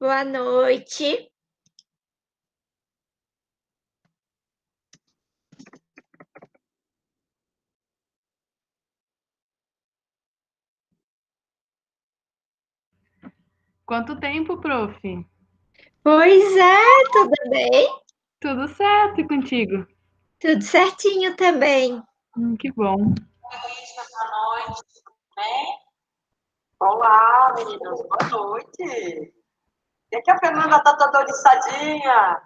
Boa noite. Quanto tempo, prof? Pois é, tudo bem? Tudo certo e contigo? Tudo certinho também. Que bom. Olá, meninas, boa noite. E que a Fernanda tá toda oriçadinha?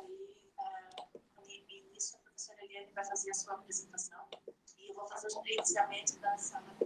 aí, no início, a professora Eliane vai fazer a sua apresentação e eu vou fazer os gerenciamentos da sala.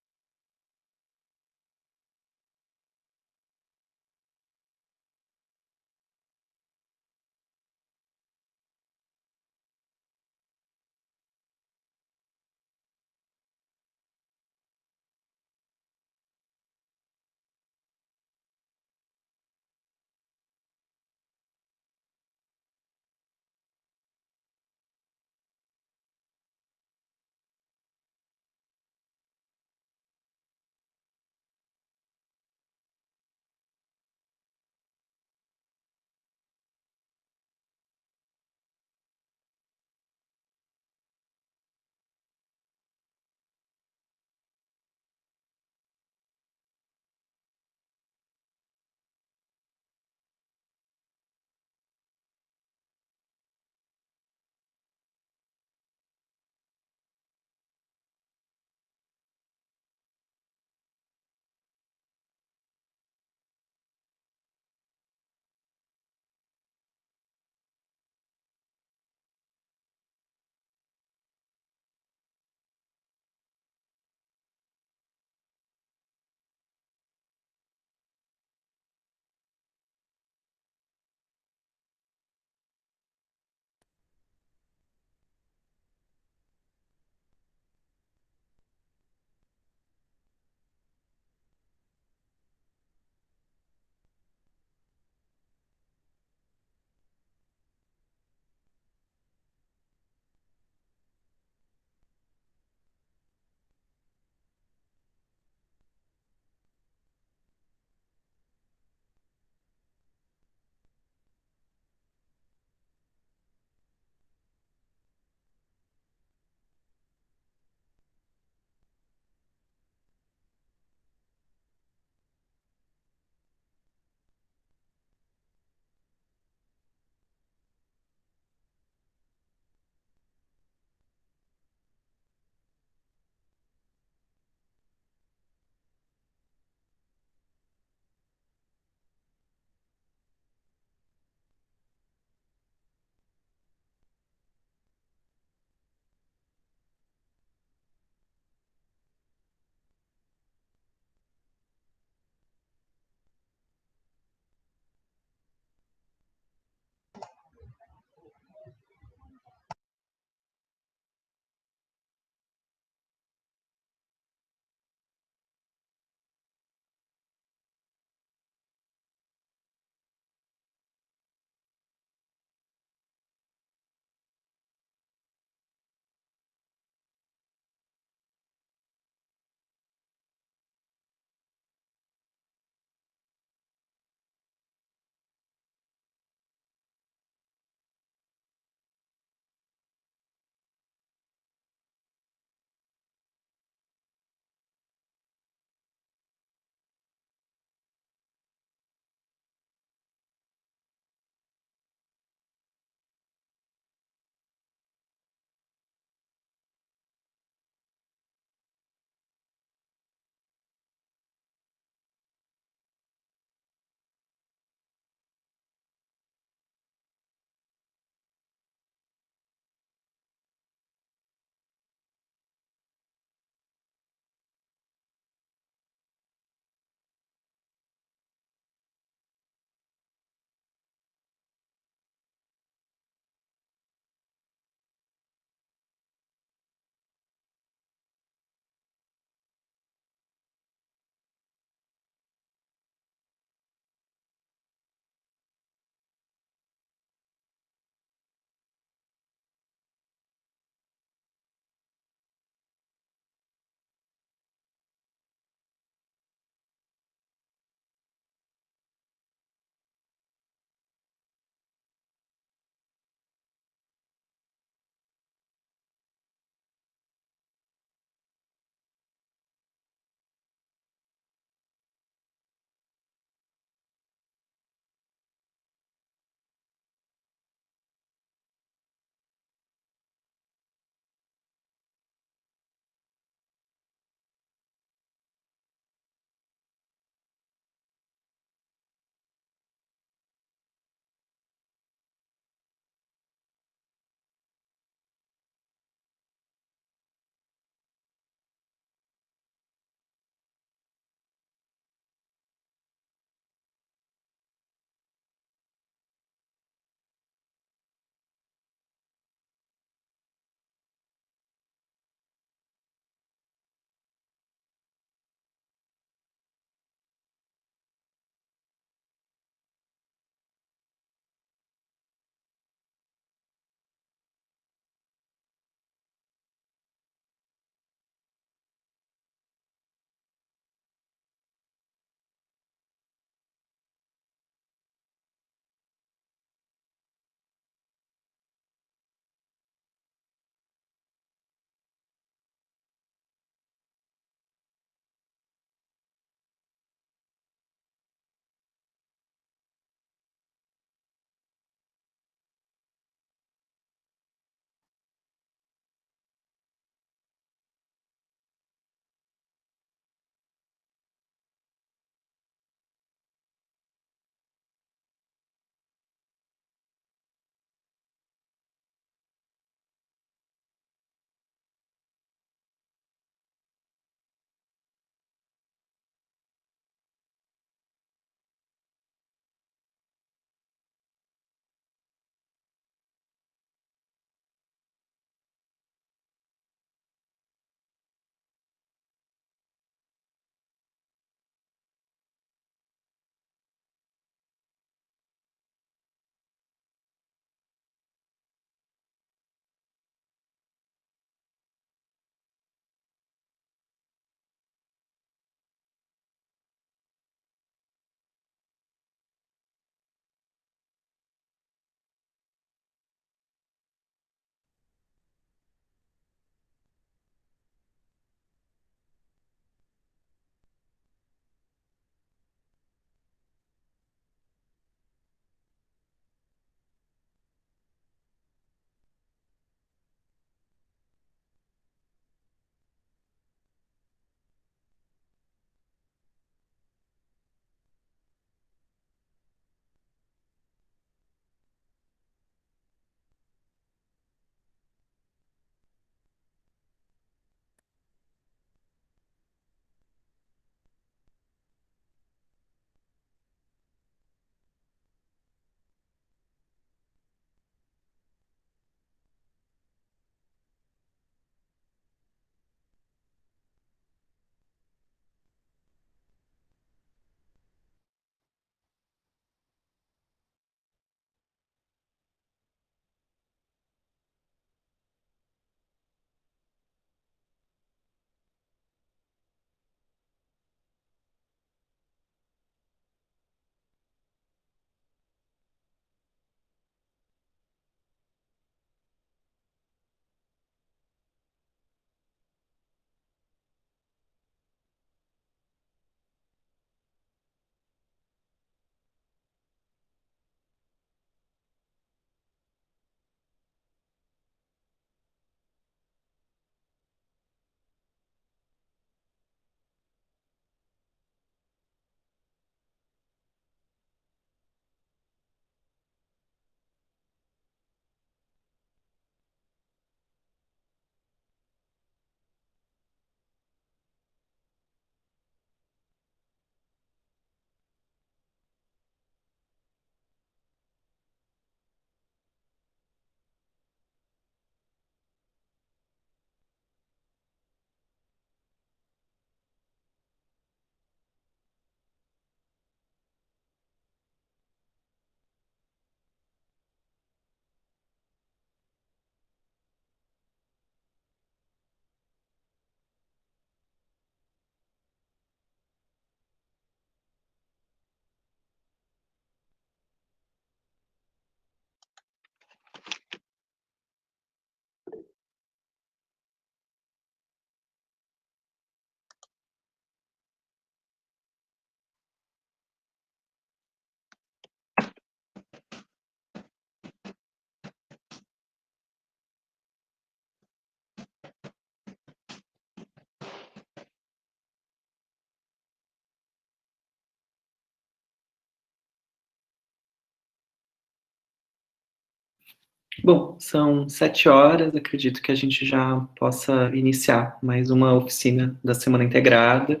Bom, são 7 horas, acredito que a gente já possa iniciar mais uma oficina da Semana Integrada.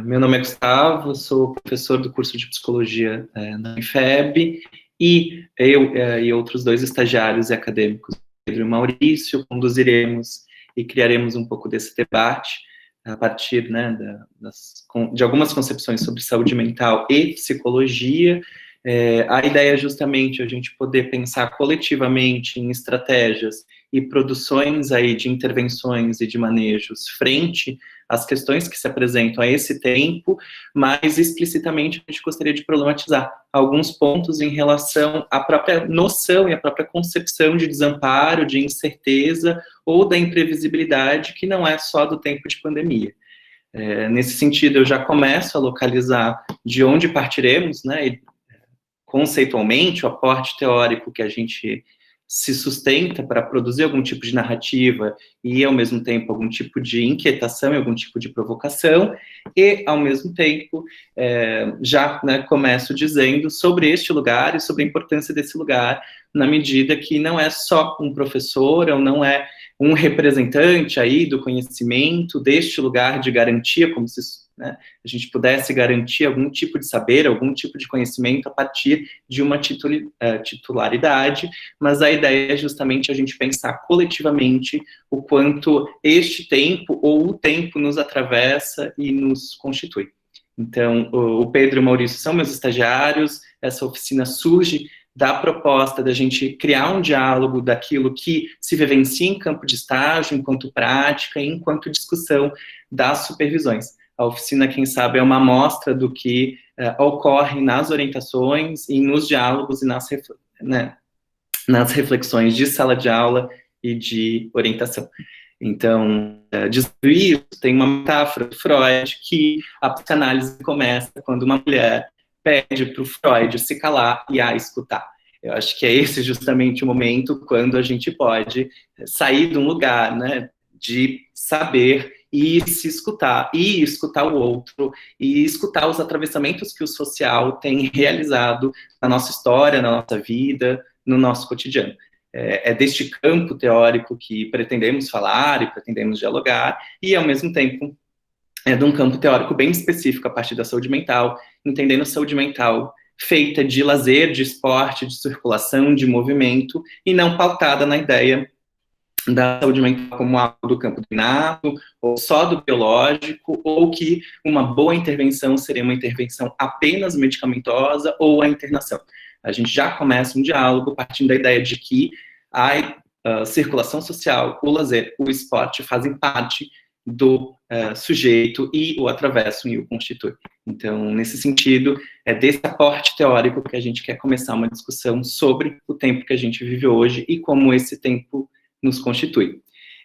Meu nome é Gustavo, sou professor do curso de Psicologia na UniFeb, e eu e outros 2 estagiários e acadêmicos, Pedro e Maurício, conduziremos e criaremos um pouco desse debate a partir, né, de algumas concepções sobre saúde mental e psicologia. A ideia é justamente a gente poder pensar coletivamente em estratégias e produções aí de intervenções e de manejos frente às questões que se apresentam a esse tempo, mas explicitamente a gente gostaria de problematizar alguns pontos em relação à própria noção e à própria concepção de desamparo, de incerteza ou da imprevisibilidade, que não é só do tempo de pandemia. Nesse sentido, eu já começo a localizar de onde partiremos, né, e conceitualmente, o aporte teórico que a gente se sustenta para produzir algum tipo de narrativa e, ao mesmo tempo, algum tipo de inquietação e algum tipo de provocação, e, ao mesmo tempo, já, né, começo dizendo sobre este lugar e sobre a importância desse lugar, na medida que não é só um professor, ou não é um representante aí do conhecimento, deste lugar de garantia, como se, né, a gente pudesse garantir algum tipo de saber, algum tipo de conhecimento a partir de uma titularidade, mas a ideia é justamente a gente pensar coletivamente o quanto este tempo ou o tempo nos atravessa e nos constitui. Então, o Pedro e o Maurício são meus estagiários, essa oficina surge da proposta da gente criar um diálogo daquilo que se vivencia em campo de estágio, enquanto prática e enquanto discussão das supervisões. A oficina, quem sabe, é uma amostra do que ocorre nas orientações e nos diálogos e nas reflexões de sala de aula e de orientação. Então, dito isso, tem uma metáfora do Freud que a psicanálise começa quando uma mulher pede para o Freud se calar e a escutar. Eu acho que é esse justamente o momento quando a gente pode sair de um lugar, né, de saber e se escutar, e escutar o outro, e escutar os atravessamentos que o social tem realizado na nossa história, na nossa vida, no nosso cotidiano. É deste campo teórico que pretendemos falar e pretendemos dialogar, e, ao mesmo tempo, é de um campo teórico bem específico a partir da saúde mental, entendendo a saúde mental feita de lazer, de esporte, de circulação, de movimento, e não pautada na ideia da saúde mental como algo do campo do inato, ou só do biológico, ou que uma boa intervenção seria uma intervenção apenas medicamentosa ou a internação. A gente já começa um diálogo partindo da ideia de que a circulação social, o lazer, o esporte fazem parte do sujeito e o atravessam e o constituem. Então, nesse sentido, é desse aporte teórico que a gente quer começar uma discussão sobre o tempo que a gente vive hoje e como esse tempo nos constitui.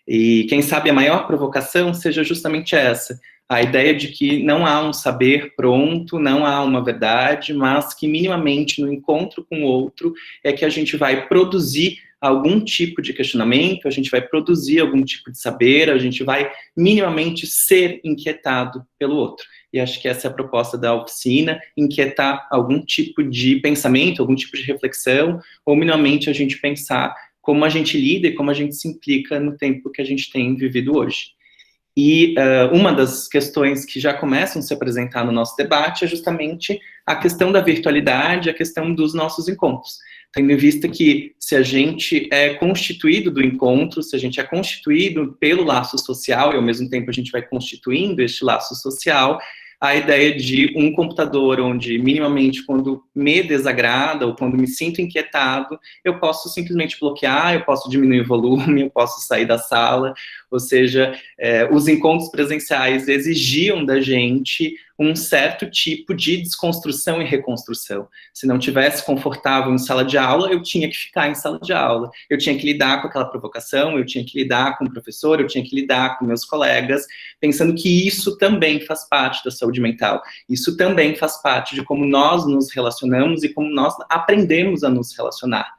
E quem sabe a maior provocação seja justamente essa, a ideia de que não há um saber pronto, não há uma verdade, mas que minimamente no encontro com o outro é que a gente vai produzir algum tipo de questionamento, a gente vai produzir algum tipo de saber, a gente vai minimamente ser inquietado pelo outro. E acho que essa é a proposta da oficina, inquietar algum tipo de pensamento, algum tipo de reflexão, ou minimamente a gente pensar como a gente lida e como a gente se implica no tempo que a gente tem vivido hoje. E uma das questões que já começam a se apresentar no nosso debate é justamente a questão da virtualidade, a questão dos nossos encontros. Tendo em vista que se a gente é constituído do encontro, se a gente é constituído pelo laço social e ao mesmo tempo a gente vai constituindo este laço social, a ideia de um computador onde minimamente quando me desagrada ou quando me sinto inquietado, eu posso simplesmente bloquear, eu posso diminuir o volume, eu posso sair da sala, ou seja, os encontros presenciais exigiam da gente um certo tipo de desconstrução e reconstrução. Se não tivesse confortável em sala de aula, eu tinha que ficar em sala de aula. Eu tinha que lidar com aquela provocação, eu tinha que lidar com o professor, eu tinha que lidar com meus colegas, pensando que isso também faz parte da saúde mental. Isso também faz parte de como nós nos relacionamos e como nós aprendemos a nos relacionar.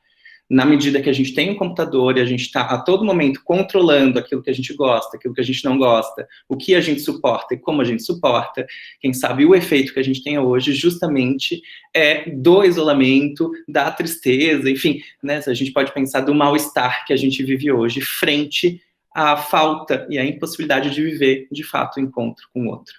na medida que a gente tem um computador e a gente está a todo momento controlando aquilo que a gente gosta, aquilo que a gente não gosta, o que a gente suporta e como a gente suporta, quem sabe o efeito que a gente tem hoje justamente é do isolamento, da tristeza, enfim, né, a gente pode pensar do mal-estar que a gente vive hoje frente à falta e à impossibilidade de viver, de fato, o encontro com o outro.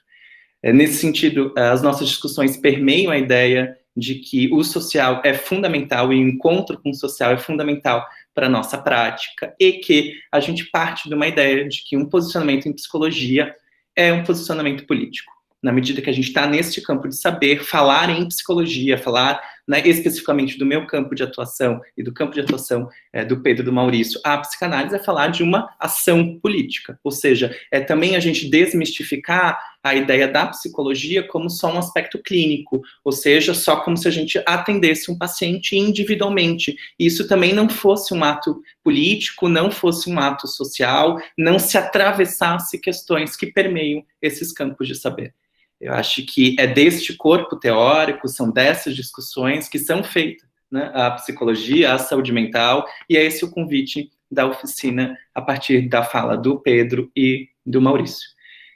Nesse sentido, as nossas discussões permeiam a ideia de que o social é fundamental e o encontro com o social é fundamental para a nossa prática e que a gente parte de uma ideia de que um posicionamento em psicologia é um posicionamento político. Na medida que a gente está neste campo de saber, falar em psicologia, falar, né, especificamente do meu campo de atuação e do campo de atuação do Pedro e do Maurício, a psicanálise é falar de uma ação política, ou seja, é também a gente desmistificar a ideia da psicologia como só um aspecto clínico, ou seja, só como se a gente atendesse um paciente individualmente. E isso também não fosse um ato político, não fosse um ato social, não se atravessasse questões que permeiam esses campos de saber. Eu acho que é deste corpo teórico, são dessas discussões que são feitas, né, a psicologia, a saúde mental, e é esse o convite da oficina a partir da fala do Pedro e do Maurício.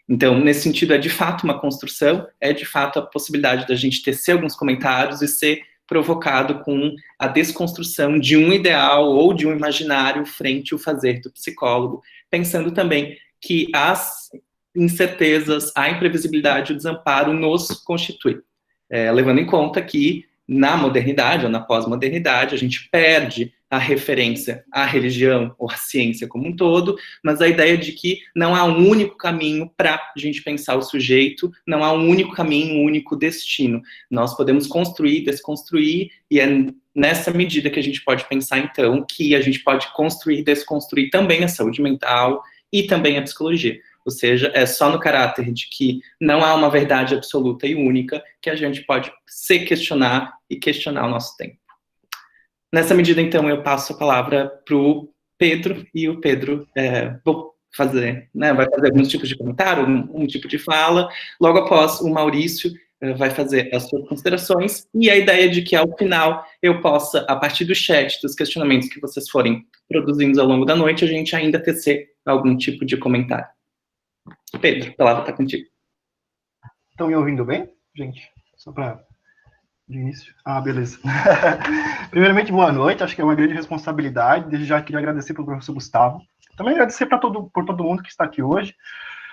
Então, nesse sentido, é de fato uma construção, é de fato a possibilidade da gente tecer alguns comentários e ser provocado com a desconstrução de um ideal ou de um imaginário frente ao fazer do psicólogo, pensando também que as incertezas, a imprevisibilidade, o desamparo nos constitui. Levando em conta que na modernidade ou na pós-modernidade a gente perde a referência à religião ou à ciência como um todo, mas a ideia de que não há um único caminho para a gente pensar o sujeito, não há um único caminho, um único destino. Nós podemos construir, desconstruir, e é nessa medida que a gente pode pensar, então, que a gente pode construir e desconstruir também a saúde mental e também a psicologia. Ou seja, é só no caráter de que não há uma verdade absoluta e única que a gente pode se questionar e questionar o nosso tempo. Nessa medida, então, eu passo a palavra para o Pedro, e o Pedro vai fazer alguns tipos de comentário, um tipo de fala. Logo após, o Maurício vai fazer as suas considerações, e a ideia de que, ao final, eu possa, a partir do chat, dos questionamentos que vocês forem produzindo ao longo da noite, a gente ainda tecer algum tipo de comentário. Pedro, a palavra está contigo. Estão me ouvindo bem, gente? Só para de início. Beleza. Primeiramente, boa noite. Acho que é uma grande responsabilidade. Desde já queria agradecer para o professor Gustavo. Também agradecer por todo mundo que está aqui hoje.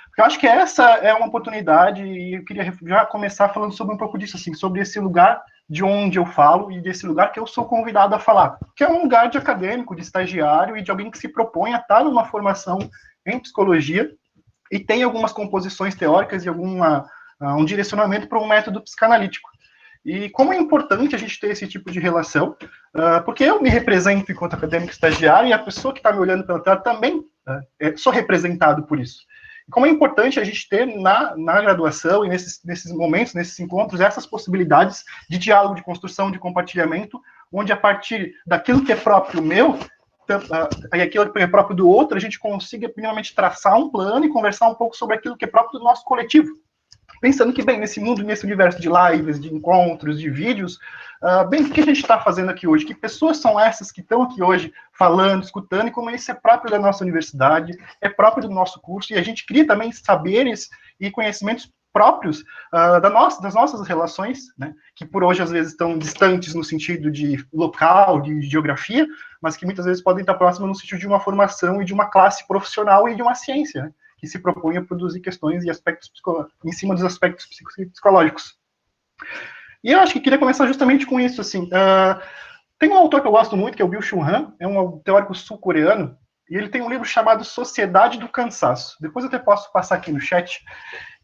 Porque eu acho que essa é uma oportunidade e eu queria já começar falando sobre um pouco disso, assim, sobre esse lugar de onde eu falo e desse lugar que eu sou convidado a falar. Que é um lugar de acadêmico, de estagiário e de alguém que se propõe a estar numa formação em psicologia e tem algumas composições teóricas e um direcionamento para um método psicanalítico. E como é importante a gente ter esse tipo de relação, porque eu me represento enquanto acadêmico estagiário e a pessoa que está me olhando pela tela também sou representado por isso. E como é importante a gente ter na graduação e nesses momentos, nesses encontros, essas possibilidades de diálogo, de construção, de compartilhamento, onde a partir daquilo que é próprio meu, e aquilo que é próprio do outro, a gente consiga minimamente traçar um plano e conversar um pouco sobre aquilo que é próprio do nosso coletivo. Pensando que, bem, nesse mundo, nesse universo de lives, de encontros, de vídeos, bem, o que a gente está fazendo aqui hoje? Que pessoas são essas que estão aqui hoje falando, escutando, e como isso é próprio da nossa universidade, é próprio do nosso curso, e a gente cria também saberes e conhecimentos próprios das nossas relações, né, que por hoje às vezes estão distantes no sentido de local, de geografia, mas que muitas vezes podem estar próximas no sentido de uma formação e de uma classe profissional e de uma ciência, né, que se propõe a produzir questões e aspectos em cima dos aspectos psicológicos. E eu acho que queria começar justamente com isso, assim, tem um autor que eu gosto muito, que é o Byung-Chul Han, é um teórico sul-coreano, e ele tem um livro chamado Sociedade do Cansaço. Depois eu até posso passar aqui no chat.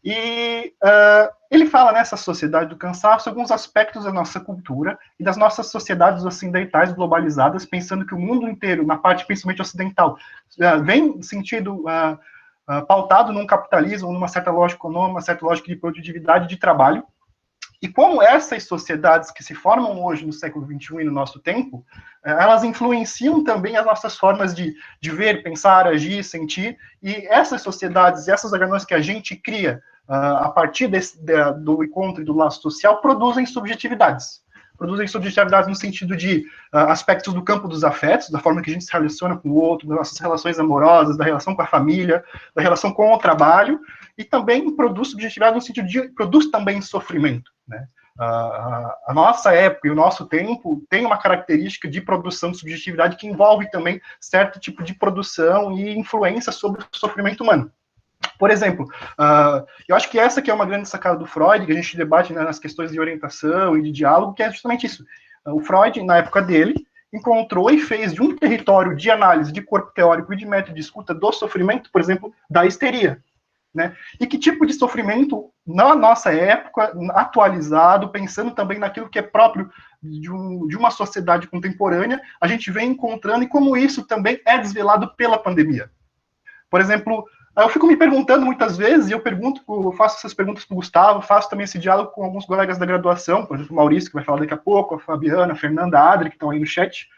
E ele fala nessa sociedade do cansaço alguns aspectos da nossa cultura e das nossas sociedades ocidentais globalizadas, pensando que o mundo inteiro, na parte principalmente ocidental, vem sentido pautado num capitalismo, numa certa lógica econômica, uma certa lógica de produtividade de trabalho. E como essas sociedades que se formam hoje no século XXI e no nosso tempo, elas influenciam também as nossas formas de ver, pensar, agir, sentir, e essas sociedades, essas organizações que a gente cria a partir do encontro e do laço social, produzem subjetividades. produzem subjetividade no sentido de aspectos do campo dos afetos, da forma que a gente se relaciona com o outro, das nossas relações amorosas, da relação com a família, da relação com o trabalho, e também produz subjetividade no sentido de produz também sofrimento, né? A nossa época e o nosso tempo tem uma característica de produção de subjetividade que envolve também certo tipo de produção e influência sobre o sofrimento humano. Por exemplo, eu acho que essa que é uma grande sacada do Freud, que a gente debate, né, nas questões de orientação e de diálogo, que é justamente isso. O Freud, na época dele, encontrou e fez de um território de análise de corpo teórico e de método de escuta do sofrimento, por exemplo, da histeria. Né? E que tipo de sofrimento, na nossa época, atualizado, pensando também naquilo que é próprio de uma sociedade contemporânea, a gente vem encontrando e como isso também é desvelado pela pandemia. Por exemplo, eu fico me perguntando muitas vezes, e eu faço essas perguntas para o Gustavo, faço também esse diálogo com alguns colegas da graduação, por exemplo, o Maurício, que vai falar daqui a pouco, a Fabiana, a Fernanda, a Adri, que estão aí no chat.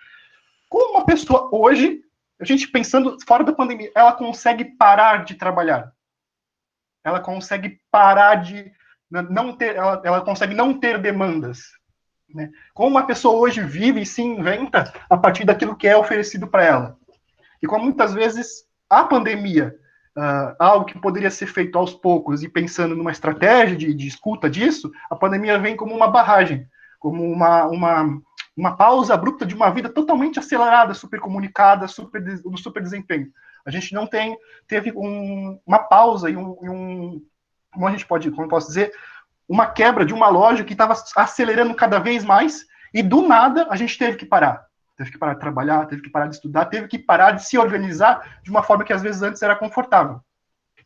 Como uma pessoa hoje, a gente pensando fora da pandemia, ela consegue parar de trabalhar? Ela consegue parar de não ter, ela consegue não ter demandas, né? Como uma pessoa hoje vive e se inventa a partir daquilo que é oferecido para ela. E como muitas vezes a pandemia, algo que poderia ser feito aos poucos e pensando numa estratégia de escuta disso, a pandemia vem como uma barragem, como uma pausa abrupta de uma vida totalmente acelerada, super comunicada, no super desempenho. A gente não teve uma pausa e como a gente pode, como eu posso dizer, uma quebra de uma loja que estava acelerando cada vez mais e do nada a gente teve que parar. Teve que parar de trabalhar, teve que parar de estudar, teve que parar de se organizar de uma forma que às vezes antes era confortável.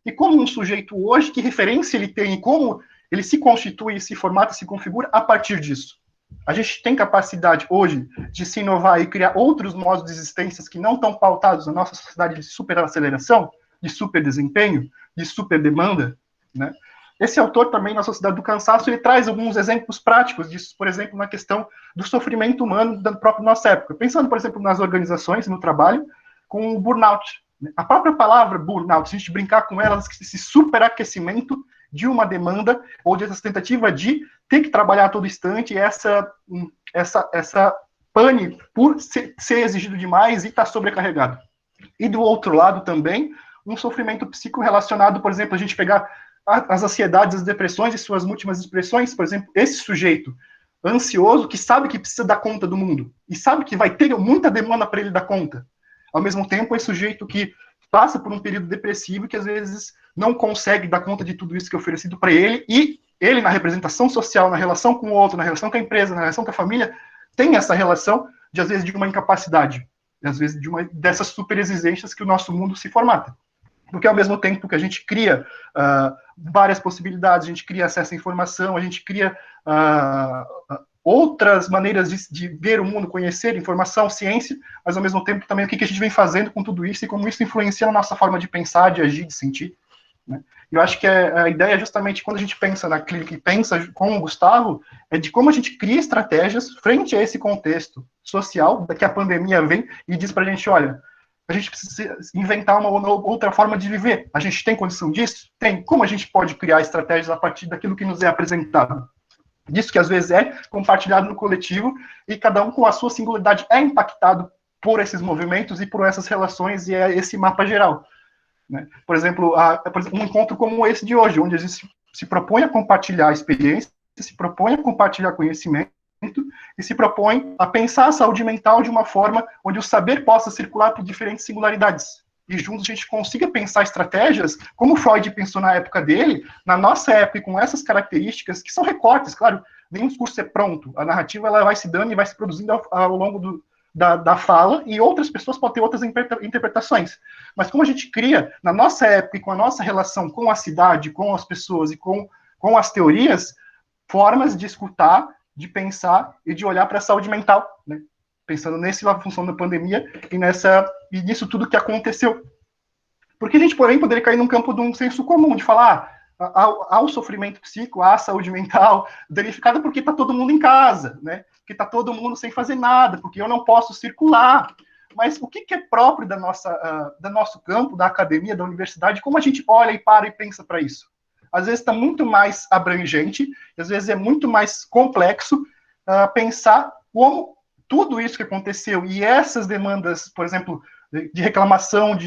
E como um sujeito hoje, que referência ele tem e como ele se constitui, se formata, se configura a partir disso? A gente tem capacidade hoje de se inovar e criar outros modos de existência que não estão pautados na nossa sociedade de superaceleração, de super desempenho, de super demanda, né? Esse autor também, na Sociedade do Cansaço, ele traz alguns exemplos práticos disso, por exemplo, na questão do sofrimento humano da própria nossa época. Pensando, por exemplo, nas organizações, no trabalho, com o burnout. A própria palavra burnout, se a gente brincar com ela, esse superaquecimento de uma demanda, ou de essa tentativa de ter que trabalhar a todo instante, essa pane por ser exigido demais e estar sobrecarregado. E do outro lado também, um sofrimento psíquico relacionado, por exemplo, a gente pegar as ansiedades, as depressões e suas múltiplas expressões, por exemplo, esse sujeito ansioso que sabe que precisa dar conta do mundo e sabe que vai ter muita demanda para ele dar conta. Ao mesmo tempo, esse sujeito que passa por um período depressivo que às vezes não consegue dar conta de tudo isso que é oferecido para ele e ele, na representação social, na relação com o outro, na relação com a empresa, na relação com a família, tem essa relação de, às vezes, de uma incapacidade, às vezes, dessas super exigências que o nosso mundo se formata. Porque, ao mesmo tempo que a gente cria várias possibilidades, a gente cria acesso à informação, a gente cria outras maneiras de ver o mundo, conhecer informação, ciência, mas, ao mesmo tempo, também o que a gente vem fazendo com tudo isso e como isso influencia na nossa forma de pensar, de agir, de sentir. Né? Eu acho que a ideia é justamente, quando a gente pensa na clínica e pensa com o Gustavo, é de como a gente cria estratégias frente a esse contexto social, que a pandemia vem e diz pra gente, olha, a gente precisa inventar uma outra forma de viver. A gente tem condição disso? Tem. Como a gente pode criar estratégias a partir daquilo que nos é apresentado? Disso que às vezes é compartilhado no coletivo e cada um com a sua singularidade é impactado por esses movimentos e por essas relações e é esse mapa geral. Né? Por exemplo, um encontro como esse de hoje, onde a gente se propõe a compartilhar experiência, se propõe a compartilhar conhecimento e se propõe a pensar a saúde mental de uma forma onde o saber possa circular por diferentes singularidades. E juntos a gente consiga pensar estratégias, como Freud pensou na época dele, na nossa época, e com essas características, que são recortes, claro, nenhum discurso é pronto. A narrativa ela vai se dando e vai se produzindo ao longo da fala, e outras pessoas podem ter outras interpretações. Mas como a gente cria, na nossa época, e com a nossa relação com a cidade, com as pessoas e com as teorias, formas de escutar, de pensar e de olhar para a saúde mental, né? Pensando nessa função da pandemia e nisso tudo que aconteceu. Porque a gente, porém, poderia cair num campo de um senso comum, de falar ao sofrimento psíquico, à saúde mental, danificada porque está todo mundo em casa, né? Porque está todo mundo sem fazer nada, porque eu não posso circular. Mas o que é próprio do nosso campo, da academia, da universidade, como a gente olha e para e pensa para isso? Às vezes está muito mais abrangente, às vezes é muito mais complexo, pensar como tudo isso que aconteceu e essas demandas, por exemplo, de reclamação,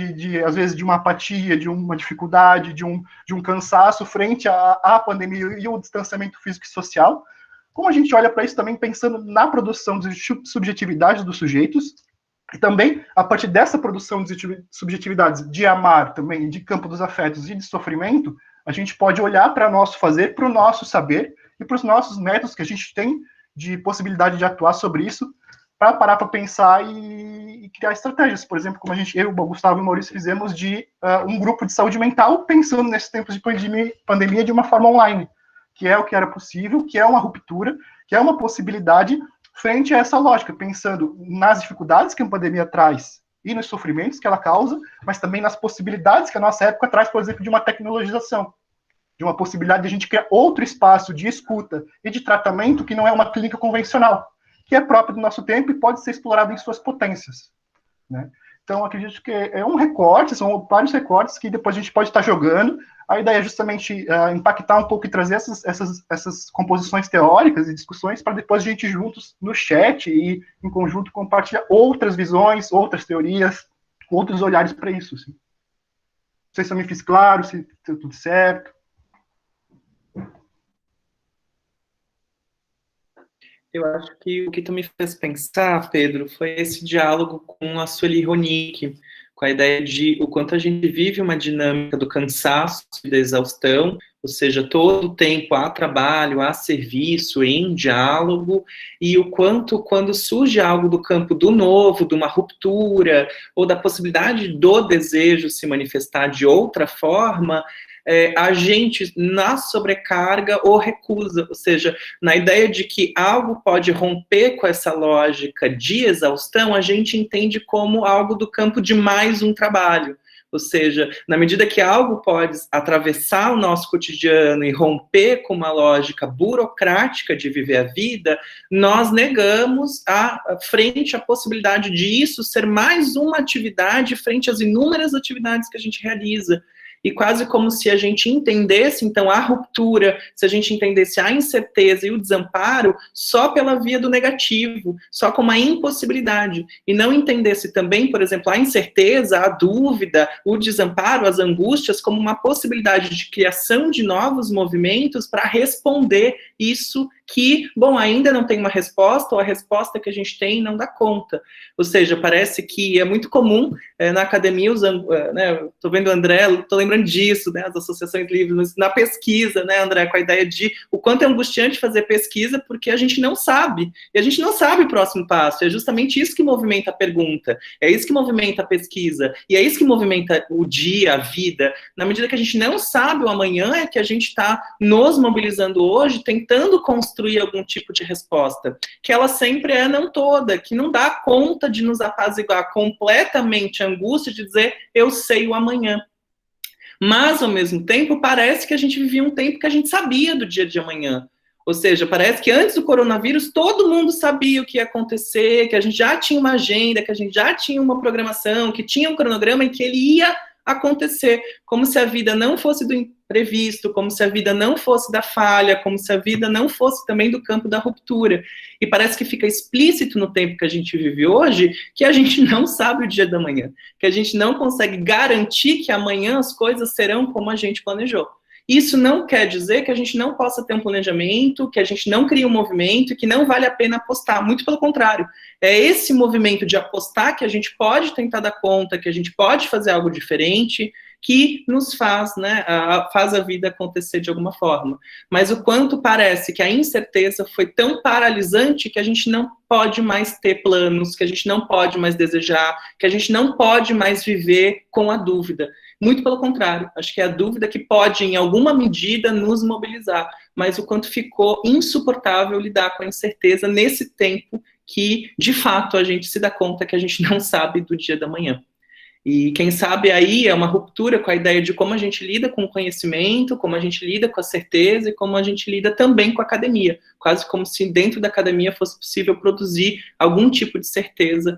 às vezes, de uma apatia, de uma dificuldade, de um cansaço frente à pandemia e o distanciamento físico e social, como a gente olha para isso também pensando na produção de subjetividades dos sujeitos, e também, a partir dessa produção de subjetividades de amar também, de campo dos afetos e de sofrimento, a gente pode olhar para o nosso fazer, para o nosso saber e para os nossos métodos que a gente tem de possibilidade de atuar sobre isso, para parar para pensar e criar estratégias. Por exemplo, como eu, o Gustavo e o Maurício fizemos de um grupo de saúde mental, pensando nesses tempos de pandemia de uma forma online, que é o que era possível, que é uma ruptura, que é uma possibilidade frente a essa lógica, pensando nas dificuldades que a pandemia traz e nos sofrimentos que ela causa, mas também nas possibilidades que a nossa época traz, por exemplo, de uma tecnologização, de uma possibilidade de a gente criar outro espaço de escuta e de tratamento que não é uma clínica convencional, que é próprio do nosso tempo e pode ser explorado em suas potências, né? Então, acredito que é um recorte, são vários recortes que depois a gente pode estar jogando. A ideia é justamente impactar um pouco e trazer essas composições teóricas e discussões para depois a gente juntos no chat e em conjunto compartilhar outras visões, outras teorias, outros olhares para isso. Assim. Não sei se eu me fiz claro, se deu tudo certo. Eu acho que o que tu me fez pensar, Pedro, foi esse diálogo com a Sueli Ronick, com a ideia de o quanto a gente vive uma dinâmica do cansaço e da exaustão, ou seja, todo o tempo há trabalho, há serviço, em diálogo, e o quanto, quando surge algo do campo do novo, de uma ruptura, ou da possibilidade do desejo se manifestar de outra forma, a gente, na sobrecarga ou recusa, ou seja, na ideia de que algo pode romper com essa lógica de exaustão, a gente entende como algo do campo de mais um trabalho. Ou seja, na medida que algo pode atravessar o nosso cotidiano e romper com uma lógica burocrática de viver a vida, nós negamos frente à possibilidade de isso ser mais uma atividade frente às inúmeras atividades que a gente realiza. E quase como se a gente entendesse, então, a ruptura, se a gente entendesse a incerteza e o desamparo só pela via do negativo, só como a impossibilidade, e não entendesse também, por exemplo, a incerteza, a dúvida, o desamparo, as angústias, como uma possibilidade de criação de novos movimentos para responder isso que, bom, ainda não tem uma resposta, ou a resposta que a gente tem não dá conta. Ou seja, parece que é muito comum na academia, estou vendo o André, estou lembrando disso, né, as associações livres, mas na pesquisa, né, André, com a ideia de o quanto é angustiante fazer pesquisa, porque a gente não sabe, e a gente não sabe o próximo passo, é justamente isso que movimenta a pergunta, é isso que movimenta a pesquisa, e é isso que movimenta o dia, a vida. Na medida que a gente não sabe o amanhã, é que a gente está nos mobilizando hoje, tentando construir algum tipo de resposta, que ela sempre é não toda, que não dá conta de nos apaziguar completamente a angústia de dizer, eu sei o amanhã. Mas, ao mesmo tempo, parece que a gente vivia um tempo que a gente sabia do dia de amanhã. Ou seja, parece que antes do coronavírus, todo mundo sabia o que ia acontecer, que a gente já tinha uma agenda, que a gente já tinha uma programação, que tinha um cronograma e que ele ia acontecer, como se a vida não fosse do imprevisto, como se a vida não fosse da falha, como se a vida não fosse também do campo da ruptura. E parece que fica explícito no tempo que a gente vive hoje que a gente não sabe o dia da manhã, que a gente não consegue garantir que amanhã as coisas serão como a gente planejou. Isso não quer dizer que a gente não possa ter um planejamento, que a gente não crie um movimento e que não vale a pena apostar. Muito pelo contrário. É esse movimento de apostar que a gente pode tentar dar conta, que a gente pode fazer algo diferente, que nos faz, né, faz a vida acontecer de alguma forma. Mas o quanto parece que a incerteza foi tão paralisante que a gente não pode mais ter planos, que a gente não pode mais desejar, que a gente não pode mais viver com a dúvida. Muito pelo contrário, acho que é a dúvida que pode, em alguma medida, nos mobilizar, mas o quanto ficou insuportável lidar com a incerteza nesse tempo que, de fato, a gente se dá conta que a gente não sabe do dia da manhã. E quem sabe aí é uma ruptura com a ideia de como a gente lida com o conhecimento, como a gente lida com a certeza e como a gente lida também com a academia, quase como se dentro da academia fosse possível produzir algum tipo de certeza,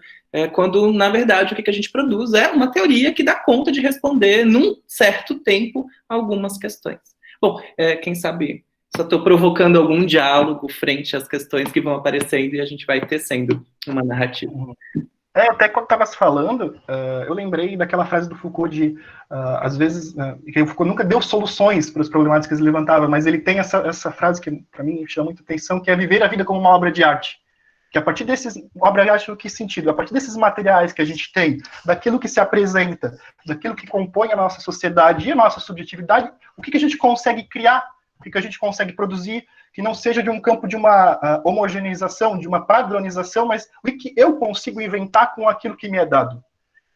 quando, na verdade, o que a gente produz é uma teoria que dá conta de responder, num certo tempo, algumas questões. Bom, quem sabe Só estou provocando algum diálogo frente às questões que vão aparecendo e a gente vai tecendo uma narrativa. Até quando estavas falando, eu lembrei daquela frase do Foucault de, às vezes, que o Foucault nunca deu soluções para os problemáticos que ele levantava, mas ele tem essa frase que, para mim, chama muita atenção, que é viver a vida como uma obra de arte. Que a partir desses, obra de arte no que sentido? A partir desses materiais que a gente tem, daquilo que se apresenta, daquilo que compõe a nossa sociedade e a nossa subjetividade, o que a gente consegue criar, o que a gente consegue produzir, que não seja de um campo de uma homogeneização, de uma padronização, mas o que eu consigo inventar com aquilo que me é dado.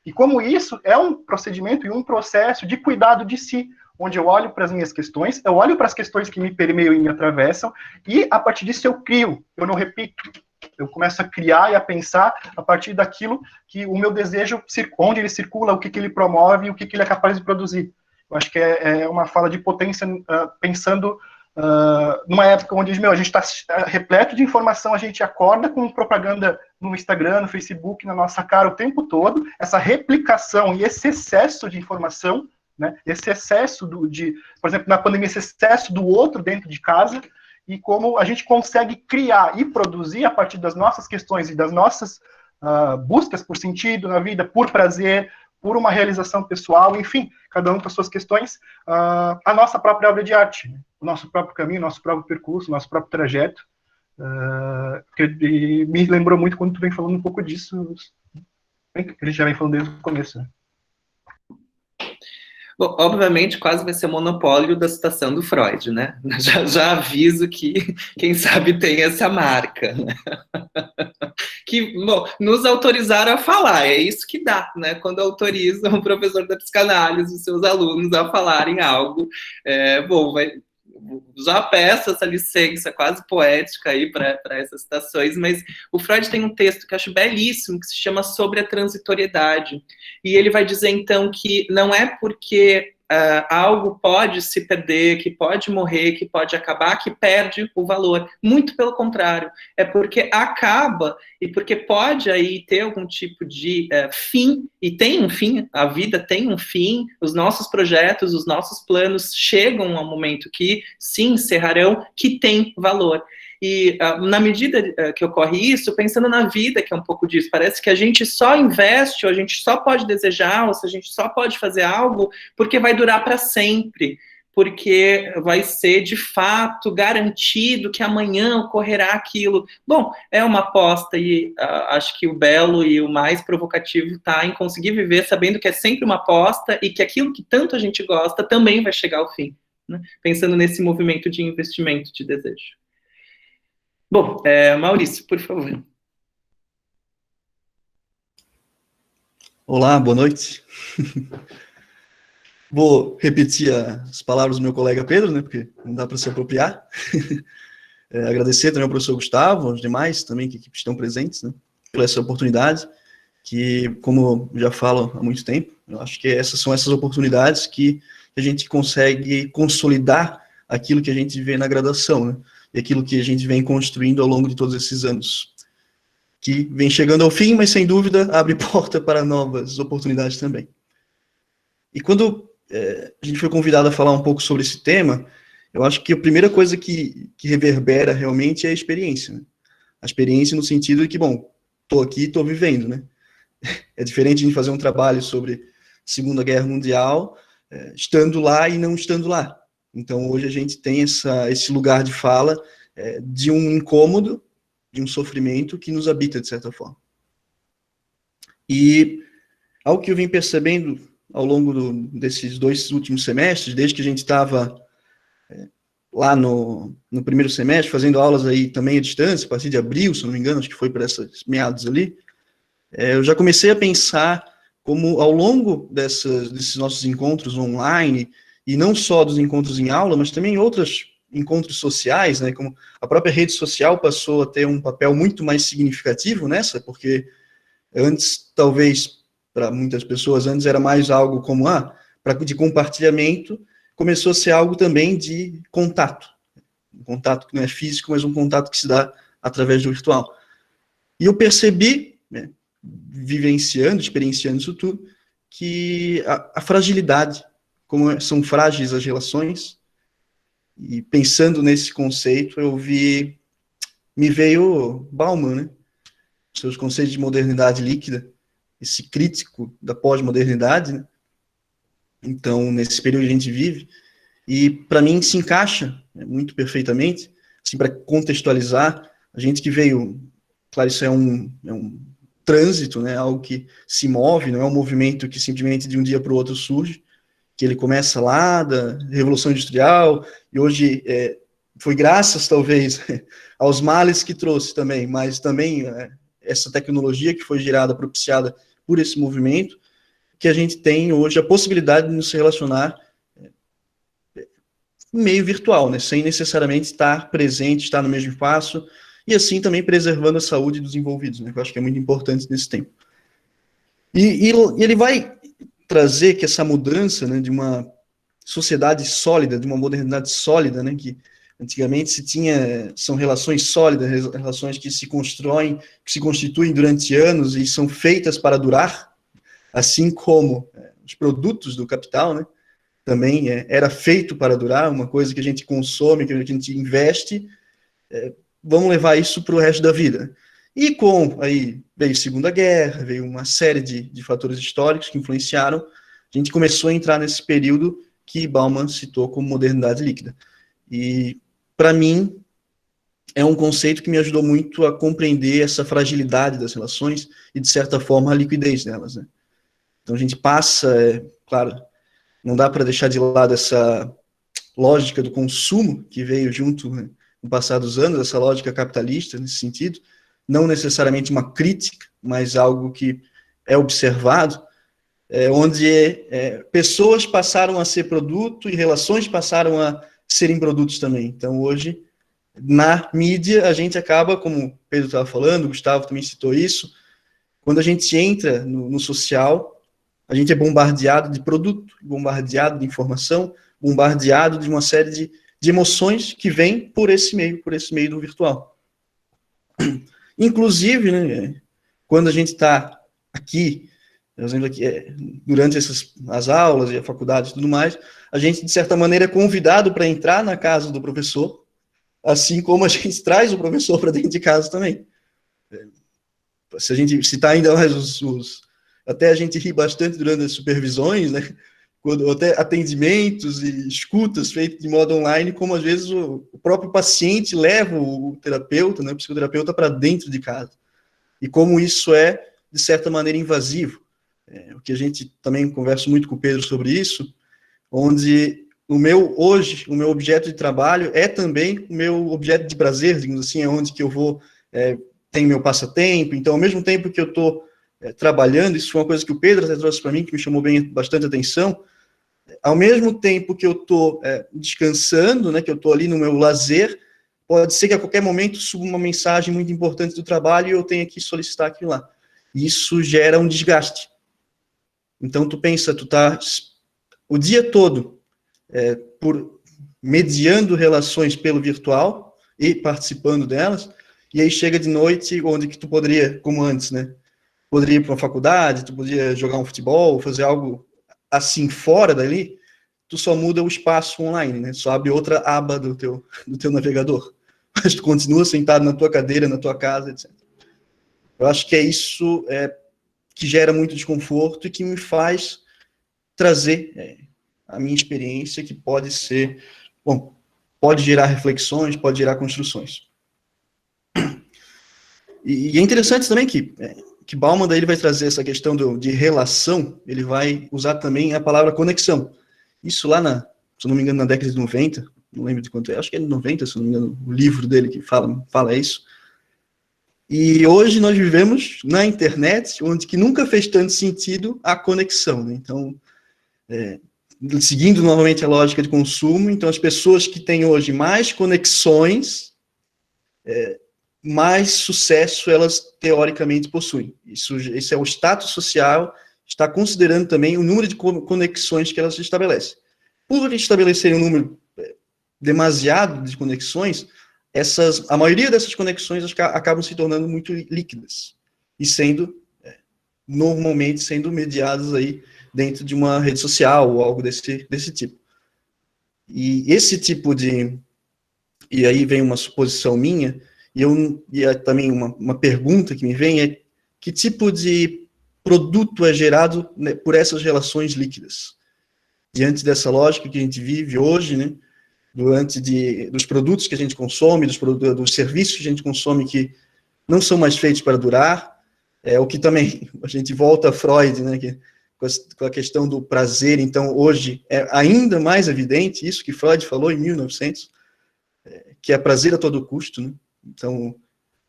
E como isso é um procedimento e um processo de cuidado de si, onde eu olho para as minhas questões, eu olho para as questões que me permeiam e me atravessam, e a partir disso eu crio, eu não repito, eu começo a criar e a pensar a partir daquilo que o meu desejo, onde ele circula, o que ele promove e o que ele é capaz de produzir. Eu acho que é uma fala de potência, pensando numa época onde, a gente está repleto de informação, a gente acorda com propaganda no Instagram, no Facebook, na nossa cara o tempo todo, essa replicação e esse excesso de informação, né, esse excesso por exemplo, na pandemia, esse excesso do outro dentro de casa, e como a gente consegue criar e produzir a partir das nossas questões e das nossas buscas por sentido na vida, por prazer, por uma realização pessoal, enfim, cada um com as suas questões, a nossa própria obra de arte, né? O nosso próprio caminho, nosso próprio percurso, nosso próprio trajeto, que me lembrou muito quando tu vem falando um pouco disso, que a gente já vem falando desde o começo, né? Bom, obviamente, quase vai ser monopólio da citação do Freud, né? Já aviso que, quem sabe, tem essa marca, né? Que, bom, nos autorizaram a falar, é isso que dá, né? Quando autorizam o professor da psicanálise, os seus alunos a falarem algo, já peço essa licença quase poética aí para essas citações, mas o Freud tem um texto que eu acho belíssimo, que se chama Sobre a Transitoriedade, e ele vai dizer, então, que não é porque algo pode se perder, que pode morrer, que pode acabar, que perde o valor. Muito pelo contrário, é porque acaba e porque pode aí ter algum tipo de fim, e tem um fim, a vida tem um fim, os nossos projetos, os nossos planos chegam ao momento que se encerrarão, que tem valor. E na medida que ocorre isso, pensando na vida, que é um pouco disso, parece que a gente só investe, ou a gente só pode desejar, ou se a gente só pode fazer algo, porque vai durar para sempre, porque vai ser de fato garantido que amanhã ocorrerá aquilo. Bom, é uma aposta, e acho que o belo e o mais provocativo está em conseguir viver sabendo que é sempre uma aposta e que aquilo que tanto a gente gosta também vai chegar ao fim, né? Pensando nesse movimento de investimento de desejo. Bom, Maurício, por favor. Olá, boa noite. Vou repetir as palavras do meu colega Pedro, né, porque não dá para se apropriar. Agradecer também ao professor Gustavo, aos demais também que estão presentes, né, por essa oportunidade, que, como já falo há muito tempo, eu acho que são essas oportunidades que a gente consegue consolidar aquilo que a gente vê na graduação, né, e aquilo que a gente vem construindo ao longo de todos esses anos, que vem chegando ao fim, mas sem dúvida abre porta para novas oportunidades também. E quando a gente foi convidado a falar um pouco sobre esse tema, eu acho que a primeira coisa que reverbera realmente é a experiência, né? A experiência no sentido de que, bom, estou aqui, estou vivendo, né? É diferente de fazer um trabalho sobre Segunda Guerra Mundial, estando lá e não estando lá. Então, hoje a gente tem esse lugar de fala de um incômodo, de um sofrimento que nos habita, de certa forma. E algo que eu vim percebendo ao longo desses 2 últimos semestres, desde que a gente estava lá no primeiro semestre, fazendo aulas aí também à distância, a partir de abril, se não me engano, acho que foi para esses meados ali, eu já comecei a pensar como, ao longo desses nossos encontros online, e não só dos encontros em aula, mas também outros encontros sociais, né, como a própria rede social passou a ter um papel muito mais significativo nessa, porque antes, talvez, para muitas pessoas, antes era mais algo como, de compartilhamento, começou a ser algo também de contato. Um contato que não é físico, mas um contato que se dá através do virtual. E eu percebi, né, vivenciando, experienciando isso tudo, que a fragilidade, como são frágeis as relações, E pensando nesse conceito, me veio Bauman, né? Seus conceitos de modernidade líquida, esse crítico da pós-modernidade, né? Então, nesse período que a gente vive, e para mim se encaixa, né, muito perfeitamente, assim, para contextualizar, a gente que veio, claro, isso é um trânsito, né, algo que se move, não é um movimento que simplesmente de um dia para o outro surge, que ele começa lá da Revolução Industrial, e hoje foi graças, talvez, aos males que trouxe também, mas também essa tecnologia que foi gerada, propiciada por esse movimento, que a gente tem hoje a possibilidade de nos relacionar em meio virtual, né, sem necessariamente estar presente, estar no mesmo espaço, e assim também preservando a saúde dos envolvidos, né, que eu acho que é muito importante nesse tempo. E ele vai trazer que essa mudança, né, de uma sociedade sólida, de uma modernidade sólida, né, que antigamente são relações sólidas, relações que se constroem, que se constituem durante anos e são feitas para durar, assim como os produtos do capital, né, também era feito para durar, uma coisa que a gente consome, que a gente investe, vamos levar isso para o resto da vida. E aí veio a Segunda Guerra, veio uma série de fatores históricos que influenciaram, a gente começou a entrar nesse período que Bauman citou como modernidade líquida. E, para mim, é um conceito que me ajudou muito a compreender essa fragilidade das relações e, de certa forma, a liquidez delas, né? Então, a gente passa, claro, não dá para deixar de lado essa lógica do consumo que veio junto, né, no passar dos anos, essa lógica capitalista nesse sentido, não necessariamente uma crítica, mas algo que é observado, onde pessoas passaram a ser produto e relações passaram a serem produtos também. Então, hoje, na mídia, a gente acaba, como o Pedro estava falando, o Gustavo também citou isso, quando a gente entra no social, a gente é bombardeado de produto, bombardeado de informação, bombardeado de uma série de emoções que vêm por esse meio do virtual. Inclusive, né, quando a gente está aqui, por exemplo, durante as aulas e a faculdade e tudo mais, a gente, de certa maneira, é convidado para entrar na casa do professor, assim como a gente traz o professor para dentro de casa também. Se a gente citar ainda mais até a gente ri bastante durante as supervisões, né? Até atendimentos e escutas feitas de modo online, como às vezes o próprio paciente leva o terapeuta, né, o psicoterapeuta, para dentro de casa. E como isso é, de certa maneira, invasivo. O que a gente também conversa muito com o Pedro sobre isso, onde hoje, o meu objeto de trabalho é também o meu objeto de prazer, digamos assim, é onde que eu vou, tem meu passatempo. Então, ao mesmo tempo que eu estou trabalhando, isso foi uma coisa que o Pedro até trouxe para mim, que me chamou bastante atenção, ao mesmo tempo que eu estou descansando, né, que eu estou ali no meu lazer, pode ser que a qualquer momento suba uma mensagem muito importante do trabalho e eu tenha que solicitar aquilo lá. Isso gera um desgaste. Então, tu pensa, tu tá o dia todo mediando relações pelo virtual e participando delas, e aí chega de noite, onde que tu poderia, como antes, né, poderia ir para uma faculdade, tu poderia jogar um futebol, fazer algo assim fora dali, tu só muda o espaço online, né? Só abre outra aba do teu navegador. Mas tu continua sentado na tua cadeira, na tua casa, etc. Eu acho que é isso que gera muito desconforto e que me faz trazer a minha experiência, que pode ser, pode gerar reflexões, pode gerar construções. E é interessante também que Bauman daí ele vai trazer essa questão de relação, ele vai usar também a palavra conexão. Isso lá se eu não me engano, na década de 90, não lembro de quanto acho que é de 90, se eu não me engano, o livro dele que fala isso. E hoje nós vivemos na internet, onde que nunca fez tanto sentido a conexão, né? Então, seguindo novamente a lógica de consumo, então as pessoas que têm hoje mais conexões, mais sucesso elas teoricamente possuem. Isso é o status social, está considerando também o número de conexões que elas estabelecem. Por estabelecerem um número demasiado de conexões, a maioria dessas conexões acabam se tornando muito líquidas e normalmente sendo mediadas aí dentro de uma rede social ou algo desse tipo. E esse tipo de... E aí vem uma suposição minha, e também uma pergunta que me vem é: que tipo de produto é gerado, né, por essas relações líquidas? Diante dessa lógica que a gente vive hoje, né, dos produtos que a gente consome, dos serviços que a gente consome que não são mais feitos para durar, o que também a gente volta a Freud, né, com a questão do prazer. Então, hoje é ainda mais evidente isso que Freud falou em 1900, que é prazer a todo custo, né? Então,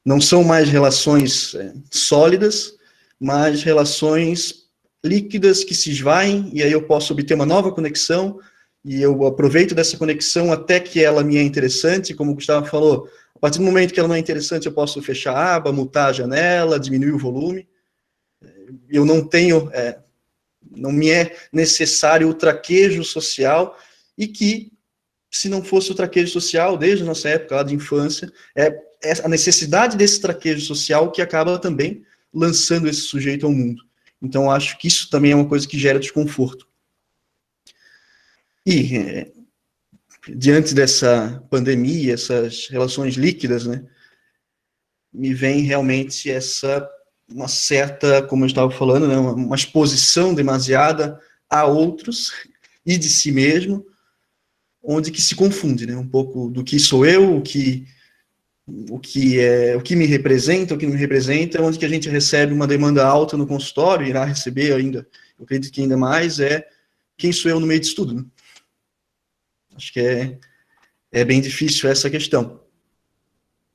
não são mais relações sólidas, mas relações líquidas que se esvaem, e aí eu posso obter uma nova conexão, e eu aproveito dessa conexão até que ela me é interessante, como o Gustavo falou. A partir do momento que ela não é interessante, eu posso fechar a aba, mutar a janela, diminuir o volume. Eu não tenho, não me é necessário o traquejo social, e que, se não fosse o traquejo social, desde a nossa época lá de infância, é a necessidade desse traquejo social que acaba também lançando esse sujeito ao mundo. Então, acho que isso também é uma coisa que gera desconforto. E, diante dessa pandemia, essas relações líquidas, né, me vem realmente uma certa, como eu estava falando, né, uma exposição demasiada a outros e de si mesmo, onde que se confunde, né, um pouco do que sou eu, o que me representa, o que não me representa, onde que a gente recebe uma demanda alta no consultório, irá receber ainda, eu acredito que ainda mais, quem sou eu no meio disso tudo, né? Acho que é bem difícil essa questão.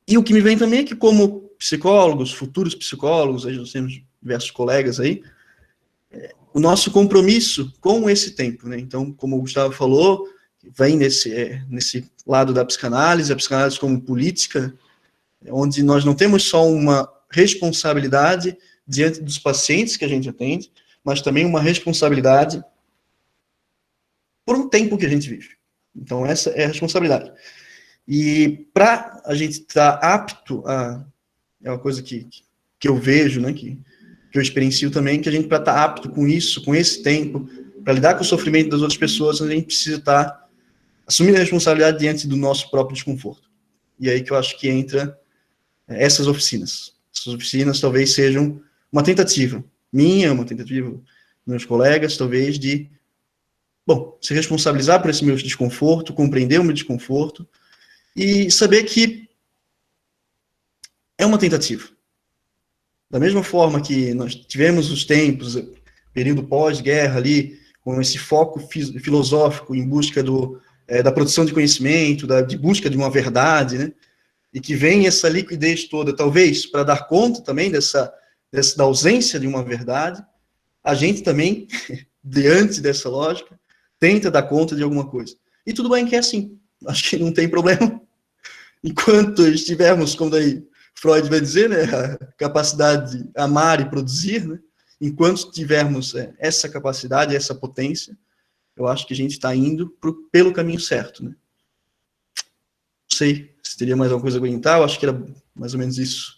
E o que me vem também é que, como psicólogos, futuros psicólogos, aí nós temos diversos colegas aí, o nosso compromisso com esse tempo, né? Então, como o Gustavo falou, vem nesse lado da psicanálise, a psicanálise como política, onde nós não temos só uma responsabilidade diante dos pacientes que a gente atende, mas também uma responsabilidade por um tempo que a gente vive. Então, essa é a responsabilidade. E para a gente estar apto é uma coisa que eu vejo, né, que eu experiencio também, que a gente, para estar apto com isso, com esse tempo, para lidar com o sofrimento das outras pessoas, a gente precisa estar assumindo a responsabilidade diante do nosso próprio desconforto. E aí que eu acho que entra essas oficinas. Essas oficinas talvez sejam uma tentativa minha, uma tentativa dos meus colegas, talvez, de se responsabilizar por esse meu desconforto, compreender o meu desconforto e saber que é uma tentativa. Da mesma forma que nós tivemos os tempos, período pós-guerra ali, com esse foco filosófico em busca da produção de conhecimento, de busca de uma verdade, né? E que vem essa liquidez toda, talvez, para dar conta também da ausência de uma verdade, a gente também, diante dessa lógica, tenta dar conta de alguma coisa. E tudo bem que é assim. Acho que não tem problema. Enquanto estivermos, como daí Freud vai dizer, né, a capacidade de amar e produzir, né, enquanto tivermos essa capacidade, essa potência, eu acho que a gente está indo pelo caminho certo, né? Não sei se teria mais alguma coisa a comentar, eu acho que era mais ou menos isso.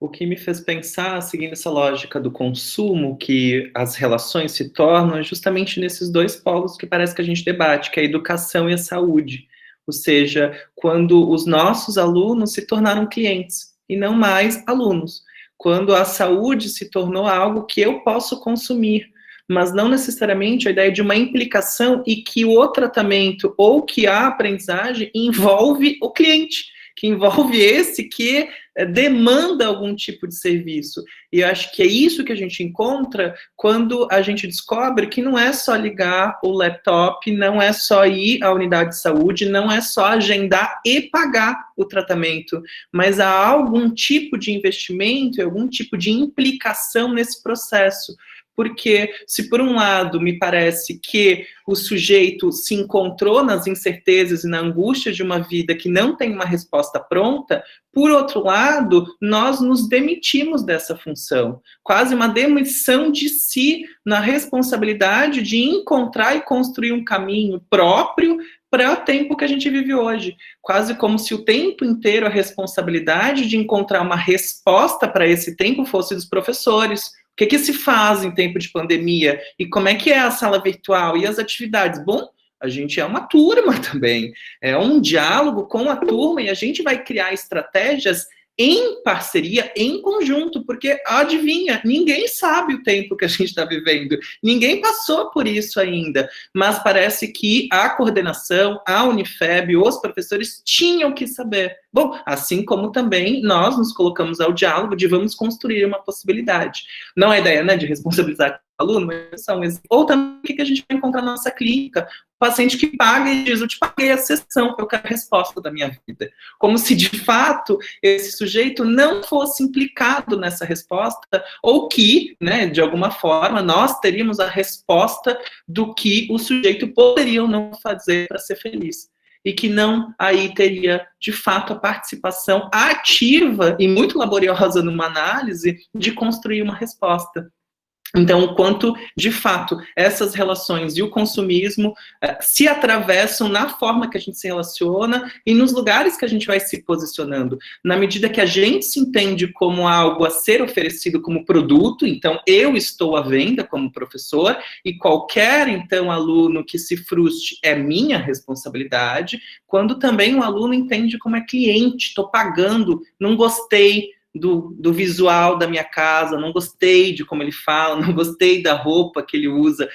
O que me fez pensar, seguindo essa lógica do consumo, que as relações se tornam, é justamente nesses dois polos que parece que a gente debate, que é a educação e a saúde. Ou seja, quando os nossos alunos se tornaram clientes e não mais alunos. Quando a saúde se tornou algo que eu posso consumir, mas não necessariamente a ideia de uma implicação e que o tratamento ou que a aprendizagem envolve o cliente, que envolve esse que demanda algum tipo de serviço. E eu acho que é isso que a gente encontra quando a gente descobre que não é só ligar o laptop, não é só ir à unidade de saúde, não é só agendar e pagar o tratamento, mas há algum tipo de investimento, algum tipo de implicação nesse processo. Porque, se por um lado me parece que o sujeito se encontrou nas incertezas e na angústia de uma vida que não tem uma resposta pronta, por outro lado, nós nos demitimos dessa função. Quase uma demissão de si na responsabilidade de encontrar e construir um caminho próprio para o tempo que a gente vive hoje. Quase como se o tempo inteiro a responsabilidade de encontrar uma resposta para esse tempo fosse dos professores, O que se faz em tempo de pandemia? E como é que é a sala virtual? E as atividades? Bom, a gente é uma turma também, é um diálogo com a turma e a gente vai criar estratégias em parceria, em conjunto, porque adivinha, ninguém sabe o tempo que a gente está vivendo, ninguém passou por isso ainda, mas parece que a coordenação, a Unifeb, os professores tinham que saber. Bom, assim como também nós nos colocamos ao diálogo de vamos construir uma possibilidade. Não é ideia, né, de responsabilizar o aluno, mas são ou também o que a gente vai encontrar na nossa clínica, o paciente que paga e diz, eu te paguei a sessão, eu quero a resposta da minha vida. Como se, de fato, esse sujeito não fosse implicado nessa resposta, ou que, né, de alguma forma, nós teríamos a resposta do que o sujeito poderia ou não fazer para ser feliz. E que não aí teria, de fato, a participação ativa e muito laboriosa numa análise de construir uma resposta. Então, o quanto, de fato, essas relações e o consumismo se atravessam na forma que a gente se relaciona e nos lugares que a gente vai se posicionando. Na medida que a gente se entende como algo a ser oferecido como produto, então eu estou à venda como professor e qualquer, então, aluno que se frustre é minha responsabilidade, quando também o aluno entende como é cliente, estou pagando, não gostei do visual da minha casa, não gostei de como ele fala, não gostei da roupa que ele usa.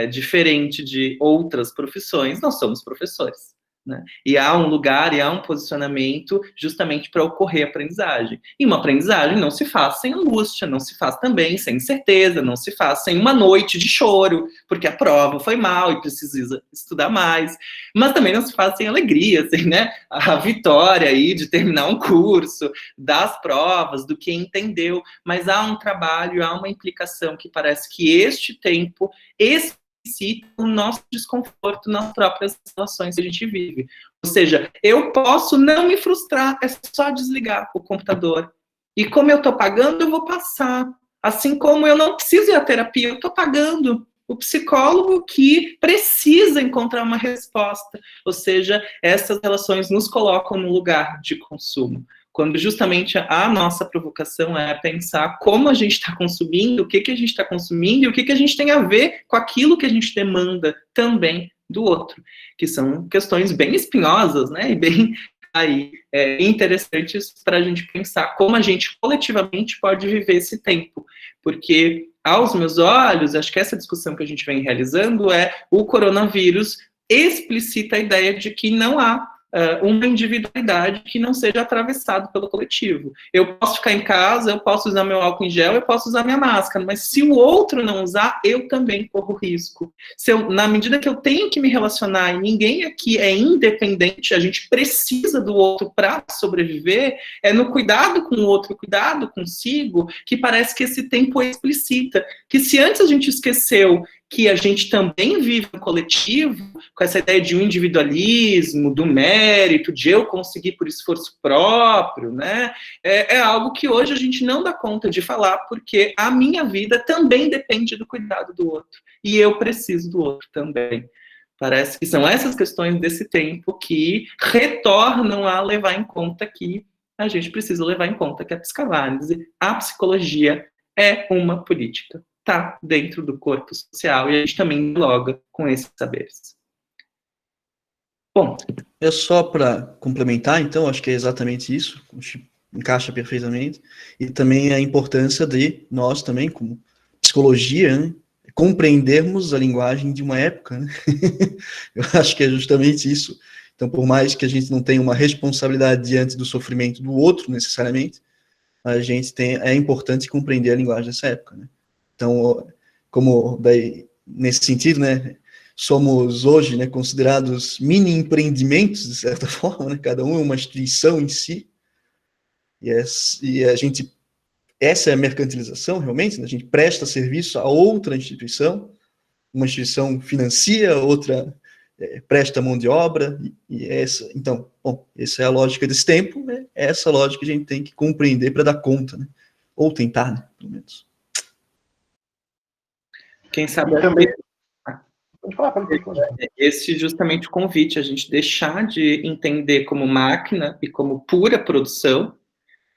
Diferente de outras profissões, nós somos professores. Né? E há um lugar e há um posicionamento justamente para ocorrer a aprendizagem. E uma aprendizagem não se faz sem angústia, não se faz também sem incerteza, não se faz sem uma noite de choro, porque a prova foi mal e precisa estudar mais. Mas também não se faz sem alegria, sem, né, a vitória aí de terminar um curso, das provas, do que entendeu. Mas há um trabalho, há uma implicação que parece que este tempo, o nosso desconforto nas próprias relações que a gente vive. Ou seja, eu posso não me frustrar, é só desligar o computador. E como eu estou pagando, eu vou passar. Assim como eu não preciso ir à terapia, eu estou pagando. O psicólogo que precisa encontrar uma resposta. Ou seja, essas relações nos colocam no lugar de consumo. Quando justamente a nossa provocação é pensar como a gente está consumindo, o que a gente está consumindo e o que a gente tem a ver com aquilo que a gente demanda também do outro, que são questões bem espinhosas, né, e bem aí, interessantes para a gente pensar como a gente coletivamente pode viver esse tempo, porque aos meus olhos, acho que essa discussão que a gente vem realizando o coronavírus explicita a ideia de que não há uma individualidade que não seja atravessado pelo coletivo. Eu posso ficar em casa, eu posso usar meu álcool em gel, eu posso usar minha máscara, mas se o outro não usar, eu também corro risco. Na medida que eu tenho que me relacionar e ninguém aqui é independente, a gente precisa do outro para sobreviver, é no cuidado com o outro, cuidado consigo, que parece que esse tempo explicita, que se antes a gente esqueceu que a gente também vive no coletivo, com essa ideia de um individualismo, do mérito, de eu conseguir por esforço próprio, né? É algo que hoje a gente não dá conta de falar, porque a minha vida também depende do cuidado do outro. E eu preciso do outro também. Parece que são essas questões desse tempo que retornam a levar em conta que a gente precisa levar em conta que a psicanálise, a psicologia é uma política. Está dentro do corpo social e a gente também dialoga com esses saberes. Bom. É só para complementar, então, acho que é exatamente isso, encaixa perfeitamente, e também a importância de nós também, como psicologia, né, compreendermos a linguagem de uma época, né? Eu acho que é justamente isso. Então, por mais que a gente não tenha uma responsabilidade diante do sofrimento do outro, necessariamente, a gente é importante compreender a linguagem dessa época, né? Então, como daí, nesse sentido, né, somos hoje, né, considerados mini empreendimentos, de certa forma, né, cada um é uma instituição em si, e a gente, essa é a mercantilização, realmente, né, a gente presta serviço a outra instituição, uma instituição financia, outra presta mão de obra, então, bom, essa é a lógica desse tempo, né, é essa lógica que a gente tem que compreender para dar conta, né, ou tentar, né, pelo menos. Quem sabe também... Pode falar. Esse justamente o convite, a gente deixar de entender como máquina e como pura produção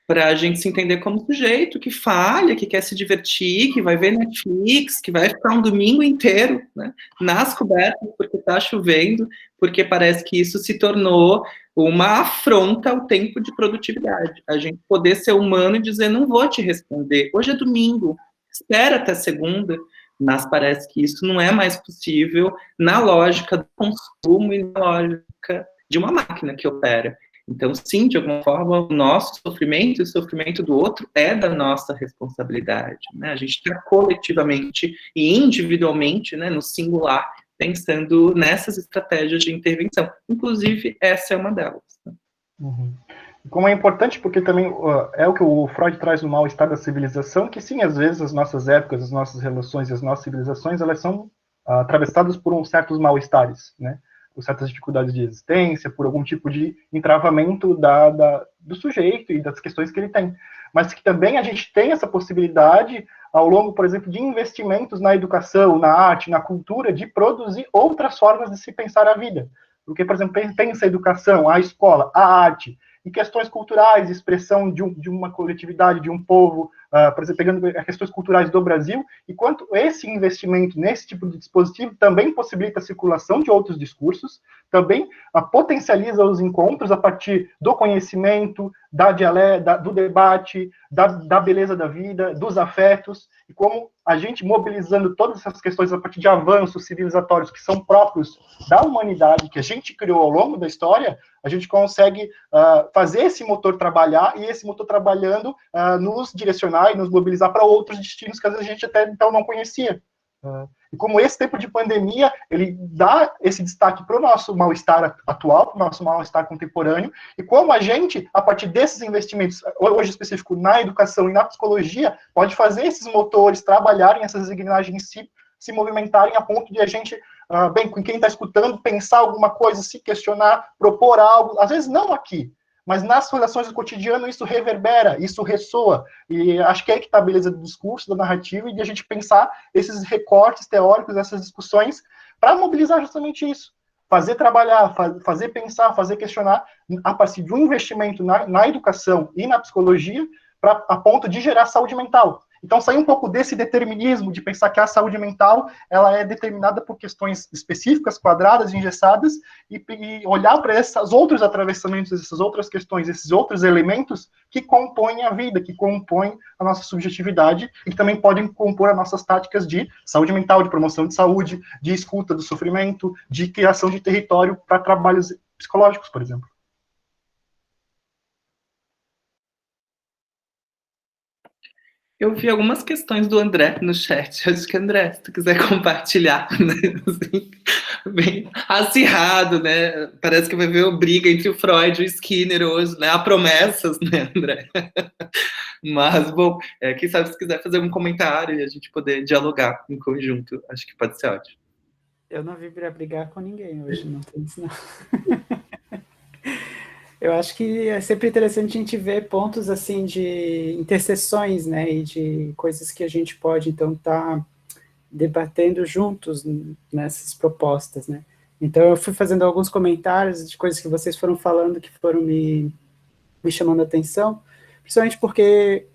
para a gente se entender como sujeito que falha, que quer se divertir, que vai ver Netflix, que vai ficar um domingo inteiro, né, nas cobertas porque está chovendo, porque parece que isso se tornou uma afronta ao tempo de produtividade. A gente poder ser humano e dizer, não vou te responder, hoje é domingo, espera até segunda, mas parece que isso não é mais possível na lógica do consumo e na lógica de uma máquina que opera. Então, sim, de alguma forma, o nosso sofrimento e o sofrimento do outro é da nossa responsabilidade, né? A gente está coletivamente e individualmente, né, no singular, pensando nessas estratégias de intervenção. Inclusive, essa é uma delas. Uhum. Como é importante, porque também é o que o Freud traz no mal-estar da civilização, que sim, às vezes as nossas épocas, as nossas relações e as nossas civilizações, elas são atravessadas por certos mal-estares, né? Por certas dificuldades de existência, por algum tipo de entravamento do sujeito e das questões que ele tem. Mas que também a gente tem essa possibilidade, ao longo, por exemplo, de investimentos na educação, na arte, na cultura, de produzir outras formas de se pensar a vida. Porque, por exemplo, pensa a educação, a escola, a arte, e questões culturais, expressão de uma coletividade, de um povo, por exemplo, pegando questões culturais do Brasil, e quanto esse investimento nesse tipo de dispositivo também possibilita a circulação de outros discursos, também potencializa os encontros a partir do conhecimento, do debate, da beleza da vida, dos afetos, e como a gente mobilizando todas essas questões a partir de avanços civilizatórios que são próprios da humanidade, que a gente criou ao longo da história, a gente consegue fazer esse motor trabalhar, e esse motor trabalhando nos direcionar e nos mobilizar para outros destinos que às vezes a gente até então não conhecia. E como esse tempo de pandemia, ele dá esse destaque para o nosso mal-estar atual, para o nosso mal-estar contemporâneo, e como a gente, a partir desses investimentos, hoje específico na educação e na psicologia, pode fazer esses motores trabalharem, essas engrenagens se movimentarem a ponto de a gente, bem, com quem está escutando, pensar alguma coisa, se questionar, propor algo, às vezes não aqui, mas nas relações do cotidiano isso reverbera, isso ressoa, e acho que é aí que está a beleza do discurso, da narrativa, e de a gente pensar esses recortes teóricos, essas discussões, para mobilizar justamente isso, fazer trabalhar, fazer pensar, fazer questionar, a partir de um investimento na educação e na psicologia, a ponto de gerar saúde mental. Então, sair um pouco desse determinismo de pensar que a saúde mental ela é determinada por questões específicas, quadradas, engessadas, e olhar para esses outros atravessamentos, essas outras questões, esses outros elementos que compõem a vida, que compõem a nossa subjetividade e que também podem compor as nossas táticas de saúde mental, de promoção de saúde, de escuta do sofrimento, de criação de território para trabalhos psicológicos, por exemplo. Eu vi algumas questões do André no chat. Acho que, André, se tu quiser compartilhar, né? Assim, bem acirrado, né? Parece que vai haver uma briga entre o Freud e o Skinner hoje, né? Há promessas, né, André? Mas, bom, quem sabe se quiser fazer um comentário e a gente poder dialogar em conjunto, acho que pode ser ótimo. Eu não vim para brigar com ninguém hoje, não tem isso não. Eu acho que é sempre interessante a gente ver pontos assim de interseções, né, e de coisas que a gente pode então estar debatendo juntos nessas propostas, né. Então eu fui fazendo alguns comentários de coisas que vocês foram falando que foram me chamando a atenção, principalmente porque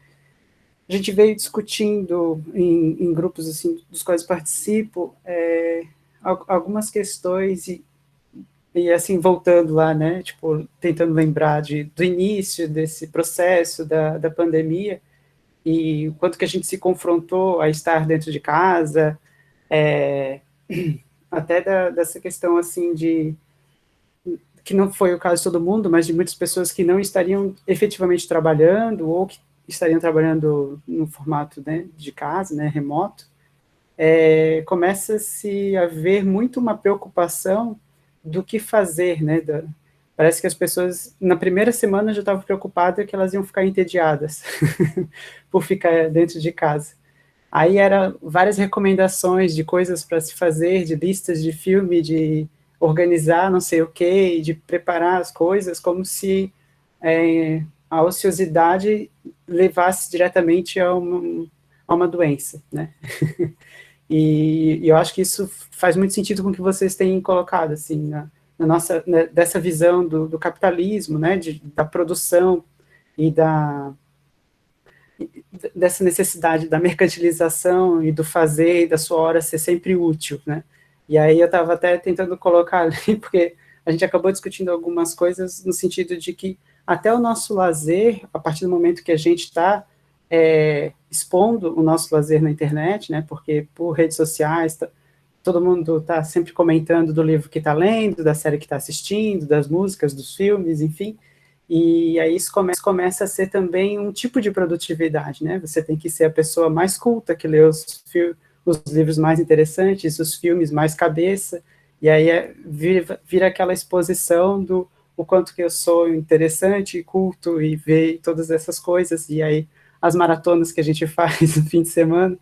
a gente veio discutindo em grupos assim dos quais participo algumas questões e assim, voltando lá, né, tipo, tentando lembrar do início desse processo da pandemia, e o quanto que a gente se confrontou a estar dentro de casa, até dessa questão, assim, que não foi o caso de todo mundo, mas de muitas pessoas que não estariam efetivamente trabalhando, ou que estariam trabalhando no formato, né, de casa, né, remoto, começa-se a ver muito uma preocupação do que fazer, né? Parece que as pessoas, na primeira semana, já estavam preocupadas que elas iam ficar entediadas por ficar dentro de casa. Aí eram várias recomendações de coisas para se fazer, de listas de filme, de organizar não sei o quê, de preparar as coisas, como se a ociosidade levasse diretamente a uma doença, né? E eu acho que isso faz muito sentido com o que vocês têm colocado, assim, na nossa, né, dessa visão do capitalismo, né, da produção e da dessa necessidade da mercantilização e do fazer e da sua hora ser sempre útil, né? E aí eu estava até tentando colocar ali, porque a gente acabou discutindo algumas coisas no sentido de que até o nosso lazer, a partir do momento que a gente está expondo o nosso lazer na internet, né? Porque por redes sociais, todo mundo está sempre comentando do livro que está lendo, da série que está assistindo, das músicas, dos filmes, enfim. E aí isso começa a ser também um tipo de produtividade, né? Você tem que ser a pessoa mais culta, que lê os livros mais interessantes, os filmes mais cabeça, e aí vira aquela exposição do o quanto que eu sou interessante, culto, e ver todas essas coisas, e aí as maratonas que a gente faz no fim de semana,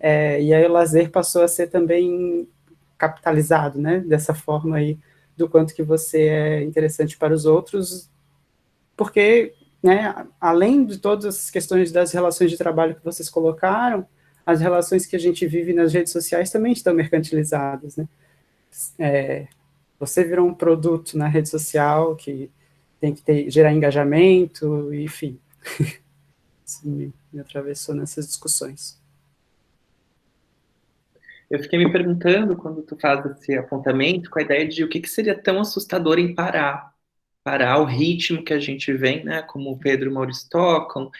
e aí o lazer passou a ser também capitalizado, né? Dessa forma aí, do quanto que você é interessante para os outros, porque, né, além de todas as questões das relações de trabalho que vocês colocaram, as relações que a gente vive nas redes sociais também estão mercantilizadas, né? Você virou um produto na rede social que tem que gerar engajamento, enfim. Isso me atravessou nessas discussões. Eu fiquei me perguntando, quando tu faz esse apontamento, com a ideia de o que seria tão assustador em parar o ritmo que a gente vem, né, como o Pedro e o Maurício tocam,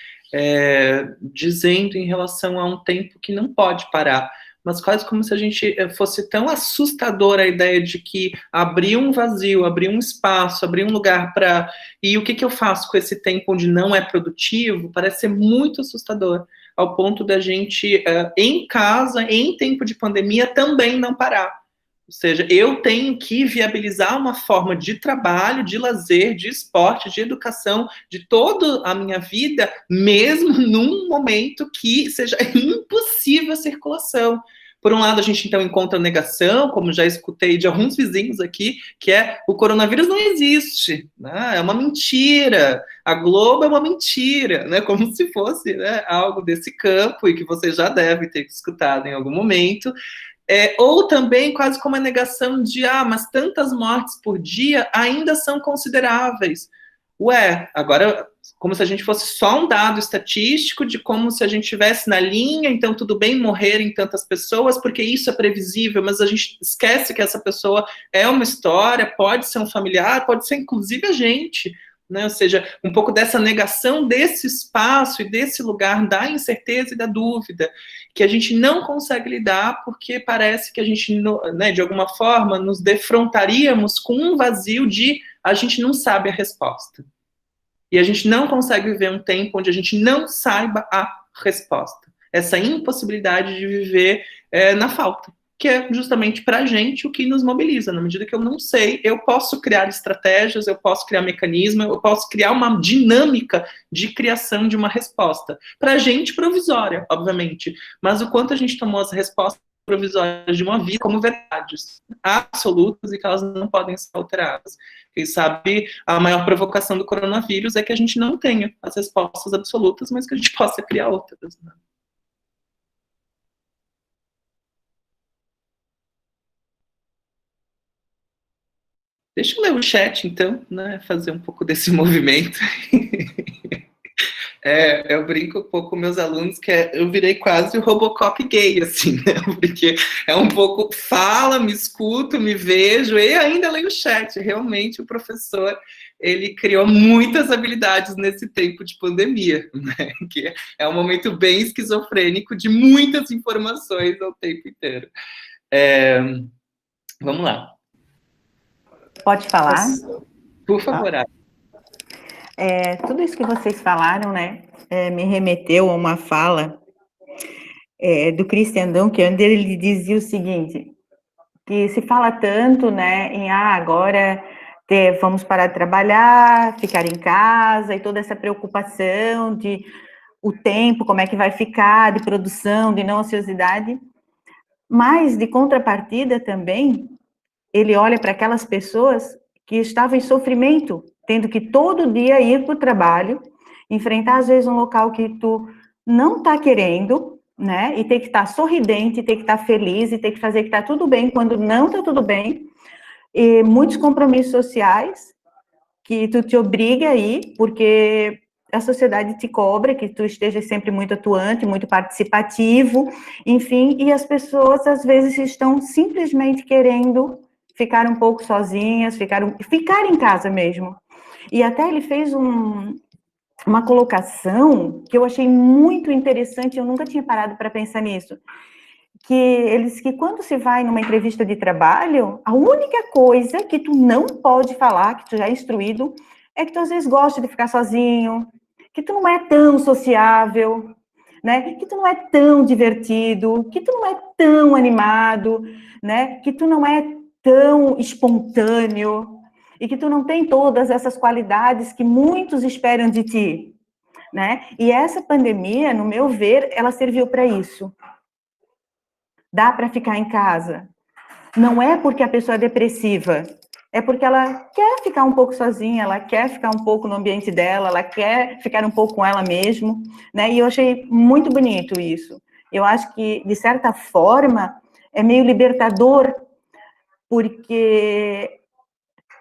dizendo em relação a um tempo que não pode parar, mas quase como se a gente fosse tão assustador a ideia de que abrir um vazio, abrir um espaço, abrir um lugar para... E o que eu faço com esse tempo onde não é produtivo? Parece ser muito assustador, ao ponto da gente, em casa, em tempo de pandemia, também não parar. Ou seja, eu tenho que viabilizar uma forma de trabalho, de lazer, de esporte, de educação, de toda a minha vida, mesmo num momento que seja impossível a circulação. Por um lado, a gente, então, encontra negação, como já escutei de alguns vizinhos aqui, que o coronavírus não existe, né? É uma mentira, a Globo é uma mentira, né? Como se fosse, né, algo desse campo, e que você já deve ter escutado em algum momento. Ou também quase como a negação de, mas tantas mortes por dia ainda são consideráveis. Agora, como se a gente fosse só um dado estatístico de como se a gente estivesse na linha, então tudo bem morrerem tantas pessoas, porque isso é previsível, mas a gente esquece que essa pessoa é uma história, pode ser um familiar, pode ser inclusive a gente, né? Ou seja, um pouco dessa negação desse espaço e desse lugar da incerteza e da dúvida, que a gente não consegue lidar porque parece que a gente, né, de alguma forma, nos defrontaríamos com um vazio de a gente não sabe a resposta. E a gente não consegue viver um tempo onde a gente não saiba a resposta. Essa impossibilidade de viver na falta, que é justamente para a gente o que nos mobiliza. Na medida que eu não sei, eu posso criar estratégias, eu posso criar mecanismos, eu posso criar uma dinâmica de criação de uma resposta. Para a gente, provisória, obviamente. Mas o quanto a gente tomou as respostas provisórias de uma vida como verdades absolutas e que elas não podem ser alteradas. Quem sabe a maior provocação do coronavírus é que a gente não tenha as respostas absolutas, mas que a gente possa criar outras, né? Deixa eu ler o chat, então, né, fazer um pouco desse movimento. Eu brinco um pouco com meus alunos que eu virei quase o Robocop gay, assim, né? Porque é um pouco fala, me escuto, me vejo e ainda leio o chat. Realmente o professor, ele criou muitas habilidades nesse tempo de pandemia, né? Que é um momento bem esquizofrênico de muitas informações ao tempo inteiro. Vamos lá. Pode falar? Por favor, tudo isso que vocês falaram, né, me remeteu a uma fala do Christian Dunker, onde ele dizia o seguinte, que se fala tanto, né, em agora vamos parar de trabalhar, ficar em casa, e toda essa preocupação de o tempo, como é que vai ficar, de produção, de não ociosidade, mas, de contrapartida também, ele olha para aquelas pessoas que estavam em sofrimento, tendo que todo dia ir para o trabalho, enfrentar, às vezes, um local que tu não está querendo, né, e ter que estar sorridente, ter que estar feliz, e ter que fazer que está tudo bem, quando não está tudo bem, e muitos compromissos sociais, que tu te obriga a ir, porque a sociedade te cobra que tu esteja sempre muito atuante, muito participativo, enfim, e as pessoas às vezes estão simplesmente querendo ficar um pouco sozinhas, ficar em casa mesmo. E até ele fez uma colocação que eu achei muito interessante, eu nunca tinha parado para pensar nisso, que eles que quando se vai numa entrevista de trabalho, a única coisa que tu não pode falar, que tu já é instruído, é que tu às vezes gosta de ficar sozinho, que tu não é tão sociável, né? Que tu não é tão divertido, que tu não é tão animado, né? Que tu não é tão espontâneo e que tu não tem todas essas qualidades que muitos esperam de ti, né? E essa pandemia, no meu ver, ela serviu para isso. Dá para ficar em casa. Não é porque a pessoa é depressiva, é porque ela quer ficar um pouco sozinha, ela quer ficar um pouco no ambiente dela, ela quer ficar um pouco com ela mesma, né? E eu achei muito bonito isso. Eu acho que, de certa forma, é meio libertador, porque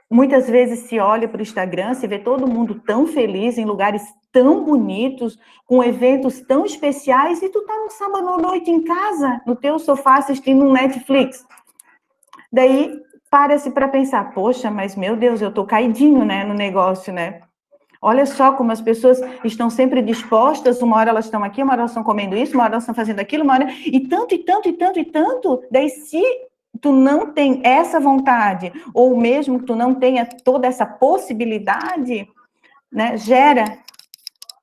muitas vezes se olha para o Instagram, se vê todo mundo tão feliz, em lugares tão bonitos, com eventos tão especiais, e tu tá no sábado à noite em casa, no teu sofá, assistindo um Netflix. Daí, para-se para pensar, poxa, mas meu Deus, eu tô caidinho, né, no negócio, né? Olha só como as pessoas estão sempre dispostas, uma hora elas estão aqui, uma hora elas estão comendo isso, uma hora elas estão fazendo aquilo, uma hora... E tanto, e tanto, e tanto, e tanto. Daí, se tu não tem essa vontade, ou mesmo que tu não tenha toda essa possibilidade, né, gera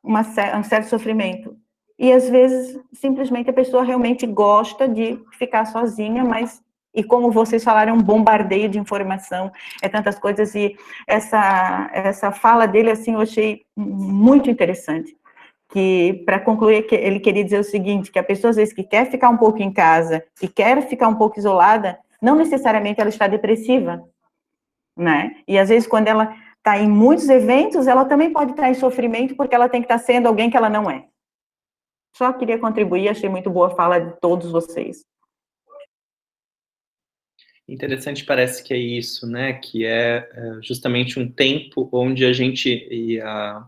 um certo sofrimento. E, às vezes, simplesmente a pessoa realmente gosta de ficar sozinha, mas... E como vocês falaram, é um bombardeio de informação, é tantas coisas, e essa fala dele, assim, eu achei muito interessante, que, para concluir, que ele queria dizer o seguinte, que a pessoa, às vezes, que quer ficar um pouco em casa, que quer ficar um pouco isolada, não necessariamente ela está depressiva, né? E, às vezes, quando ela está em muitos eventos, ela também pode estar em sofrimento, porque ela tem que estar sendo alguém que ela não é. Só queria contribuir, achei muito boa a fala de todos vocês. Interessante, parece que é isso, né? Que é justamente um tempo onde a gente, e a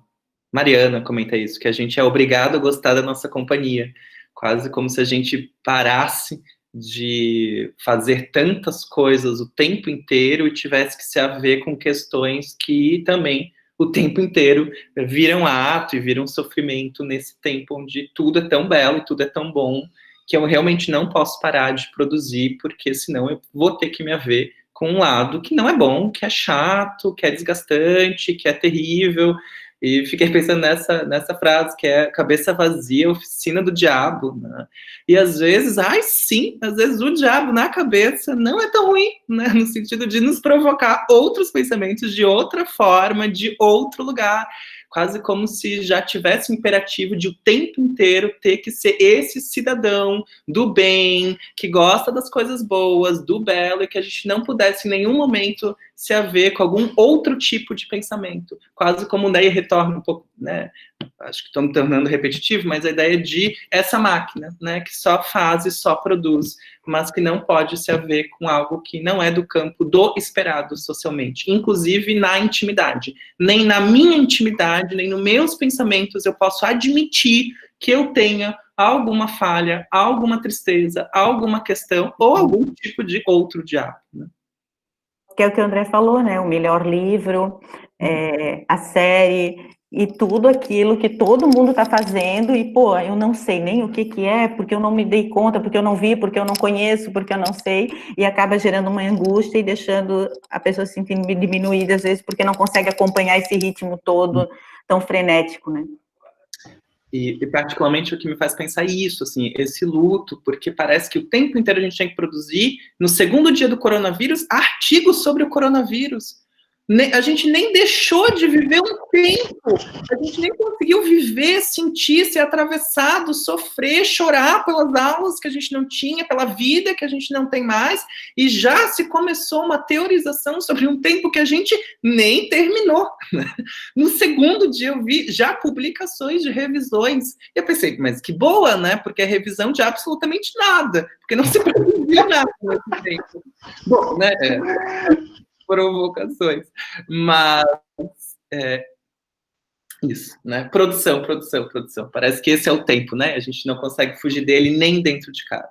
Mariana comenta isso, que a gente é obrigado a gostar da nossa companhia, quase como se a gente parasse de fazer tantas coisas o tempo inteiro e tivesse que se haver com questões que também o tempo inteiro viram ato e viram sofrimento nesse tempo onde tudo é tão belo e tudo é tão bom, que eu realmente não posso parar de produzir, porque senão eu vou ter que me haver com um lado que não é bom, que é chato, que é desgastante, que é terrível. E fiquei pensando nessa frase, que é cabeça vazia, oficina do diabo, né? E às vezes, às vezes o diabo na cabeça não é tão ruim, né? No sentido de nos provocar outros pensamentos de outra forma, de outro lugar. Quase como se já tivesse um imperativo de o tempo inteiro ter que ser esse cidadão do bem, que gosta das coisas boas, do belo, e que a gente não pudesse em nenhum momento se haver com algum outro tipo de pensamento. Quase como daí retorna um pouco, né? Acho que estou me tornando repetitivo, mas a ideia de essa máquina, né? Que só faz e só produz, mas que não pode se haver com algo que não é do campo do esperado socialmente, inclusive na intimidade. Nem na minha intimidade, nem nos meus pensamentos eu posso admitir que eu tenha alguma falha, alguma tristeza, alguma questão ou algum tipo de outro diabo, né? Que é o que o André falou, né? O melhor livro, a série e tudo aquilo que todo mundo está fazendo e, pô, eu não sei nem o que é, porque eu não me dei conta, porque eu não vi, porque eu não conheço, porque eu não sei, e acaba gerando uma angústia e deixando a pessoa se sentir diminuída, às vezes, porque não consegue acompanhar esse ritmo todo tão frenético, né? E particularmente o que me faz pensar isso, assim, esse luto, porque parece que o tempo inteiro a gente tem que produzir, no segundo dia do coronavírus, artigos sobre o coronavírus. A gente nem deixou de viver um tempo, a gente nem conseguiu viver, sentir, ser atravessado, sofrer, chorar pelas aulas que a gente não tinha, pela vida que a gente não tem mais, e já se começou uma teorização sobre um tempo que a gente nem terminou. No segundo dia eu vi já publicações de revisões, e eu pensei, mas que boa, né? Porque é revisão de absolutamente nada, porque não se produziu nada nesse tempo. Bom, né? Provocações, mas Isso, né? Produção. Parece que esse é o tempo, né? A gente não consegue fugir dele nem dentro de casa.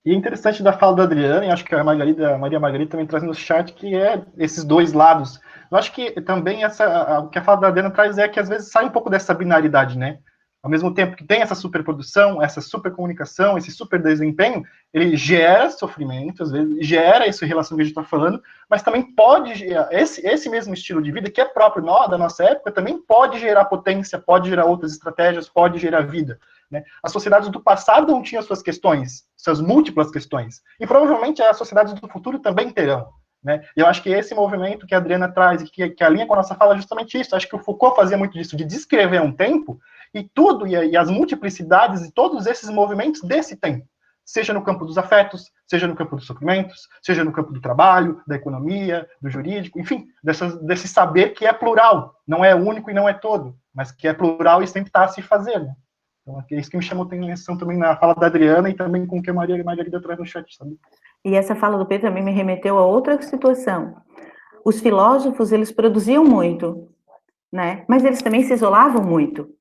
E é interessante da fala da Adriana, e acho que a Maria Margarida também traz no chat, que é esses dois lados. Eu acho que também o que a fala da Adriana traz é que às vezes sai um pouco dessa binaridade, né? Ao mesmo tempo que tem essa superprodução, essa supercomunicação, esse super desempenho, ele gera sofrimento, às vezes gera essa relação que a gente está falando, mas também pode, esse mesmo estilo de vida, que é próprio da nossa época, também pode gerar potência, pode gerar outras estratégias, pode gerar vida. Né? As sociedades do passado não tinham suas questões, suas múltiplas questões, e provavelmente as sociedades do futuro também terão. Né? E eu acho que esse movimento que a Adriana traz, e que alinha com a nossa fala, é justamente isso. Acho que o Foucault fazia muito disso, de descrever um tempo, e as multiplicidades e todos esses movimentos desse tempo, seja no campo dos afetos, seja no campo dos sofrimentos, seja no campo do trabalho, da economia, do jurídico, enfim, desse saber que é plural, não é único e não é todo, mas que é plural e sempre está a se fazer. Né? Então, é isso que me chamou a atenção também na fala da Adriana e também com o que a Maria Margarida traz no chat, sabe? E essa fala do Pedro também me remeteu a outra situação. Os filósofos, eles produziam muito, né? Mas eles também se isolavam muito.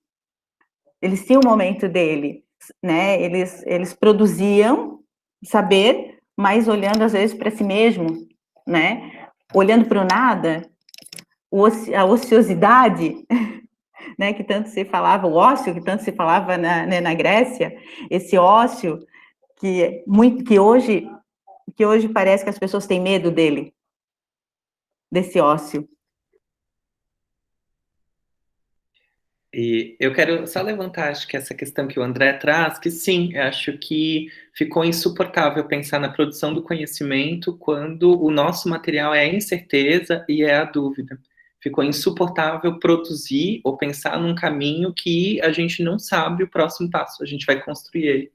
Eles tinham o momento dele, né? Eles produziam saber, mas olhando às vezes para si mesmo, né? Olhando para o nada, a ociosidade, né? Que tanto se falava, o ócio, que tanto se falava na Grécia, esse ócio que hoje parece que as pessoas têm medo desse ócio. E eu quero só levantar, acho que essa questão que o André traz, que sim, acho que ficou insuportável pensar na produção do conhecimento quando o nosso material é a incerteza e é a dúvida. Ficou insuportável produzir ou pensar num caminho que a gente não sabe o próximo passo, a gente vai construir ele.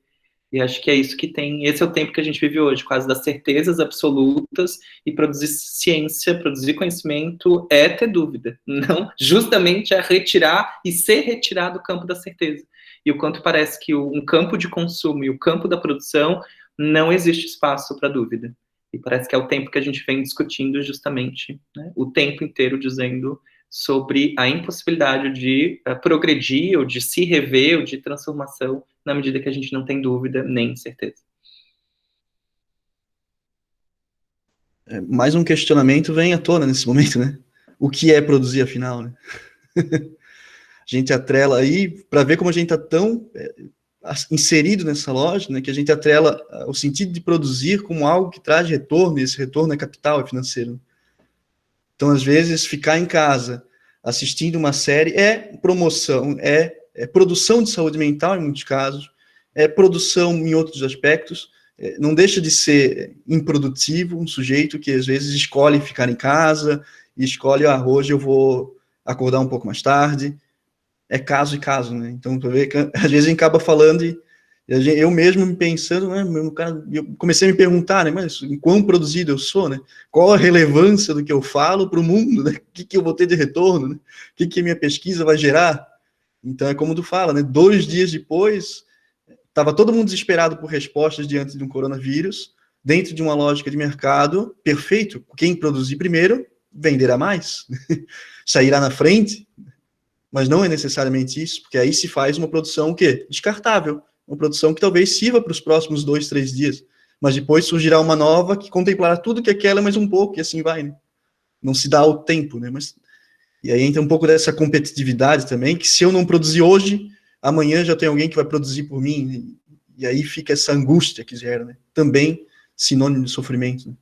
E acho que é isso que tem, esse é o tempo que a gente vive hoje, quase das certezas absolutas, e produzir ciência, produzir conhecimento é ter dúvida, não, justamente é retirar e ser retirado do campo da certeza. E o quanto parece que um campo de consumo e o campo da produção não existe espaço para dúvida. E parece que é o tempo que a gente vem discutindo justamente, né, o tempo inteiro dizendo sobre a impossibilidade de progredir, ou de se rever, ou de transformação, na medida que a gente não tem dúvida nem certeza. Mais um questionamento vem à tona nesse momento, né? O que é produzir, afinal, né? A gente atrela aí, para ver como a gente está tão inserido nessa lógica, né, que a gente atrela o sentido de produzir como algo que traz retorno, e esse retorno é capital, é financeiro. Então, às vezes, ficar em casa assistindo uma série é promoção, é produção de saúde mental, em muitos casos, é produção em outros aspectos, não deixa de ser improdutivo um sujeito que, às vezes, escolhe ficar em casa e escolhe, hoje eu vou acordar um pouco mais tarde. É caso e caso, né? Então, às vezes a gente acaba falando e eu mesmo me pensando, né, eu comecei a me perguntar, né, mas em quão produzido eu sou, né? Qual a relevância do que eu falo para o mundo, né? O que eu vou ter de retorno, né? O que a minha pesquisa vai gerar? Então, é como tu fala, né? 2 dias depois, estava todo mundo desesperado por respostas diante de um coronavírus, dentro de uma lógica de mercado, perfeito. Quem produzir primeiro, venderá mais, sairá na frente, mas não é necessariamente isso, porque aí se faz uma produção o quê? Descartável. Uma produção que talvez sirva para os próximos 2, 3 dias, mas depois surgirá uma nova que contemplará tudo que aquela mais um pouco, e assim vai, né? Não se dá o tempo, né? E aí entra um pouco dessa competitividade também, que se eu não produzir hoje, amanhã já tem alguém que vai produzir por mim, e aí fica essa angústia que gera, né? Também sinônimo de sofrimento, né?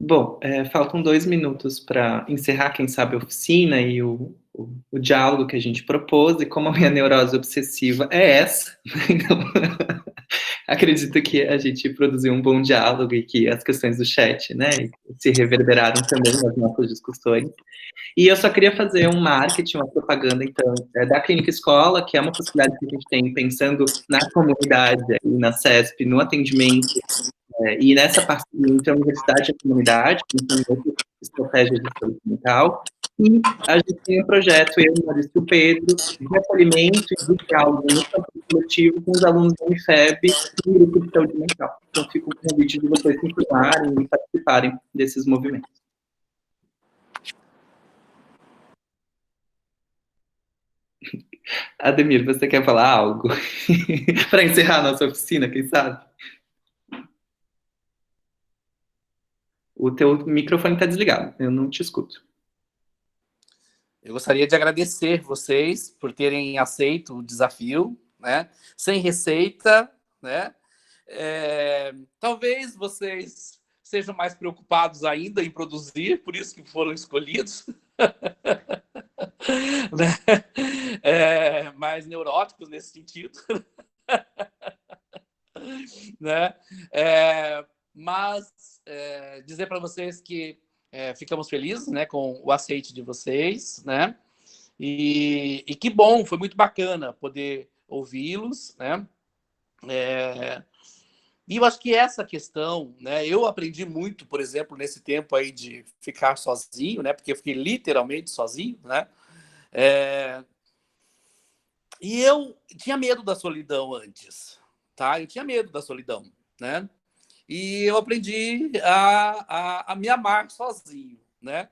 Bom, faltam 2 minutos para encerrar, quem sabe, a oficina e o diálogo que a gente propôs, e como a minha neurose obsessiva é essa, então, acredito que a gente produziu um bom diálogo e que as questões do chat, né, se reverberaram também nas nossas discussões. E eu só queria fazer um marketing, uma propaganda, então, da Clínica Escola, que é uma possibilidade que a gente tem pensando na comunidade, e na CESP, no atendimento, e nessa parceria entre a universidade e a comunidade, então, estratégias de saúde mental, E a gente tem um projeto, eu e Maurício Pedro, de acolhimento e de diálogo no campo coletivo com os alunos da Unifeb no grupo de saúde mental. Então, fica o convite de vocês se informarem e participarem desses movimentos. Ademir, você quer falar algo? Para encerrar a nossa oficina, quem sabe? O teu microfone está desligado, eu não te escuto. Eu gostaria de agradecer vocês por terem aceito o desafio, né? Sem receita, né? Talvez vocês sejam mais preocupados ainda em produzir, por isso que foram escolhidos. Né? Mais neuróticos nesse sentido. Né? Mas dizer para vocês que ficamos felizes, né, com o aceite de vocês, né? E que bom, foi muito bacana poder ouvi-los, né? E eu acho que essa questão, né? Eu aprendi muito, por exemplo, nesse tempo aí de ficar sozinho, né? Porque eu fiquei literalmente sozinho, né? E eu tinha medo da solidão antes, tá? Eu tinha medo da solidão, né? E eu aprendi a me amar sozinho, né?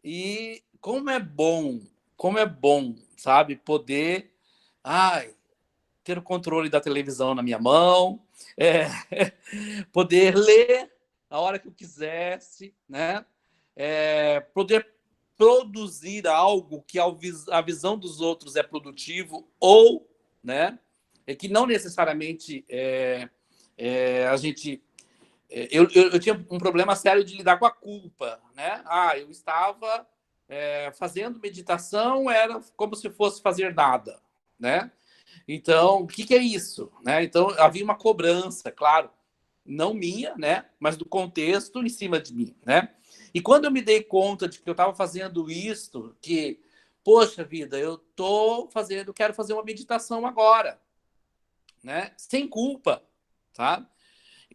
E como é bom, sabe? Poder ter o controle da televisão na minha mão, poder ler a hora que eu quisesse, né? Poder produzir algo que a visão dos outros é produtivo ou, né? Que não necessariamente a gente... Eu tinha um problema sério de lidar com a culpa, né? Eu estava fazendo meditação, era como se fosse fazer nada, né? Então, o que é isso? Né? Então, havia uma cobrança, claro, não minha, né? Mas do contexto em cima de mim, né? E quando eu me dei conta de que eu estava fazendo isso, que, poxa vida, quero fazer uma meditação agora, né? Sem culpa, tá?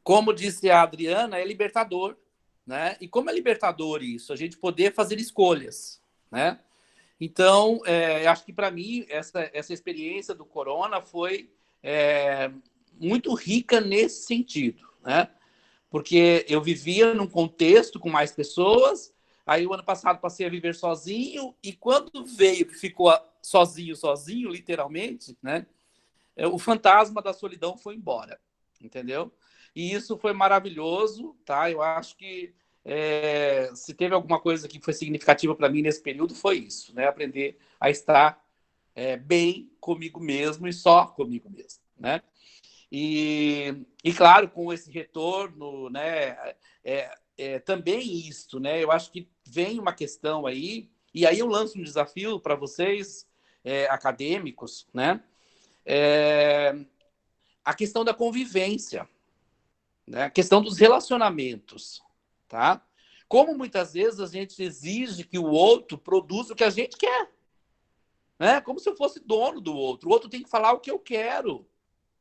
Como disse a Adriana, é libertador, né? E como é libertador isso? A gente poder fazer escolhas, né? Então, acho que para mim essa experiência do Corona foi muito rica nesse sentido, né? Porque eu vivia num contexto com mais pessoas, aí o ano passado passei a viver sozinho, e quando veio que ficou sozinho, literalmente, né? O fantasma da solidão foi embora, entendeu? E isso foi maravilhoso, tá? Eu acho que se teve alguma coisa que foi significativa para mim nesse período, foi isso, né? Aprender a estar bem comigo mesmo e só comigo mesmo, né? E claro, com esse retorno, né? Também isso, né? Eu acho que vem uma questão aí, e aí eu lanço um desafio para vocês, acadêmicos, né? A questão da convivência, né? A questão dos relacionamentos, tá? Como muitas vezes a gente exige que o outro produza o que a gente quer, né? Como se eu fosse dono do outro. O outro tem que falar o que eu quero,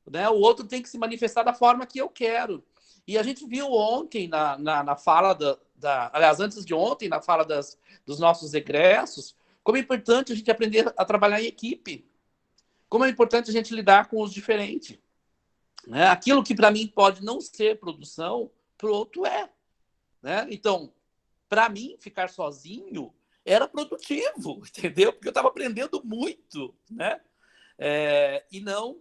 né? O outro tem que se manifestar da forma que eu quero. E a gente viu ontem na fala aliás, antes de ontem, na fala dos nossos egressos, como é importante a gente aprender a trabalhar em equipe. Como é importante a gente lidar com os diferentes. Né? Aquilo que para mim pode não ser produção, para o outro é. Né? Então, para mim, ficar sozinho era produtivo, entendeu? Porque eu estava aprendendo muito, né? E não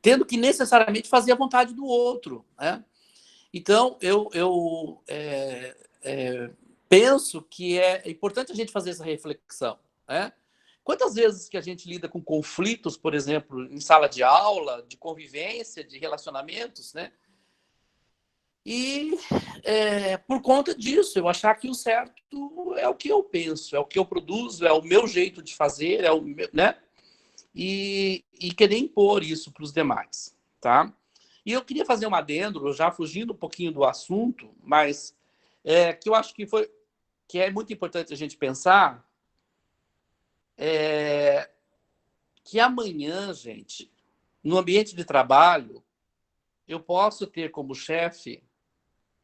tendo que necessariamente fazer a vontade do outro, né? Então, eu penso que é importante a gente fazer essa reflexão, né? Quantas vezes que a gente lida com conflitos, por exemplo, em sala de aula, de convivência, de relacionamentos, né? E por conta disso, eu achar que o certo é o que eu penso, é o que eu produzo, é o meu jeito de fazer, é o meu, né? E querer impor isso para os demais, tá? E eu queria fazer um adendo, já fugindo um pouquinho do assunto, mas que eu acho que é muito importante a gente pensar que amanhã, gente, no ambiente de trabalho, eu posso ter como chefe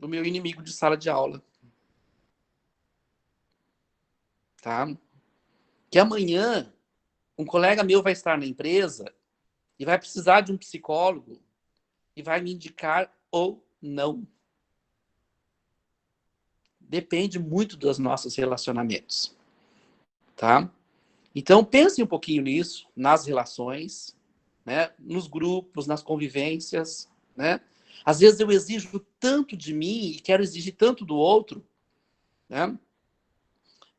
o meu inimigo de sala de aula. tá? Que amanhã um colega meu vai estar na empresa e vai precisar de um psicólogo e vai me indicar ou não. Depende muito dos nossos relacionamentos, tá? Então, pense um pouquinho nisso, nas relações, né? Nos grupos, nas convivências, né? Às vezes eu exijo tanto de mim e quero exigir tanto do outro, né?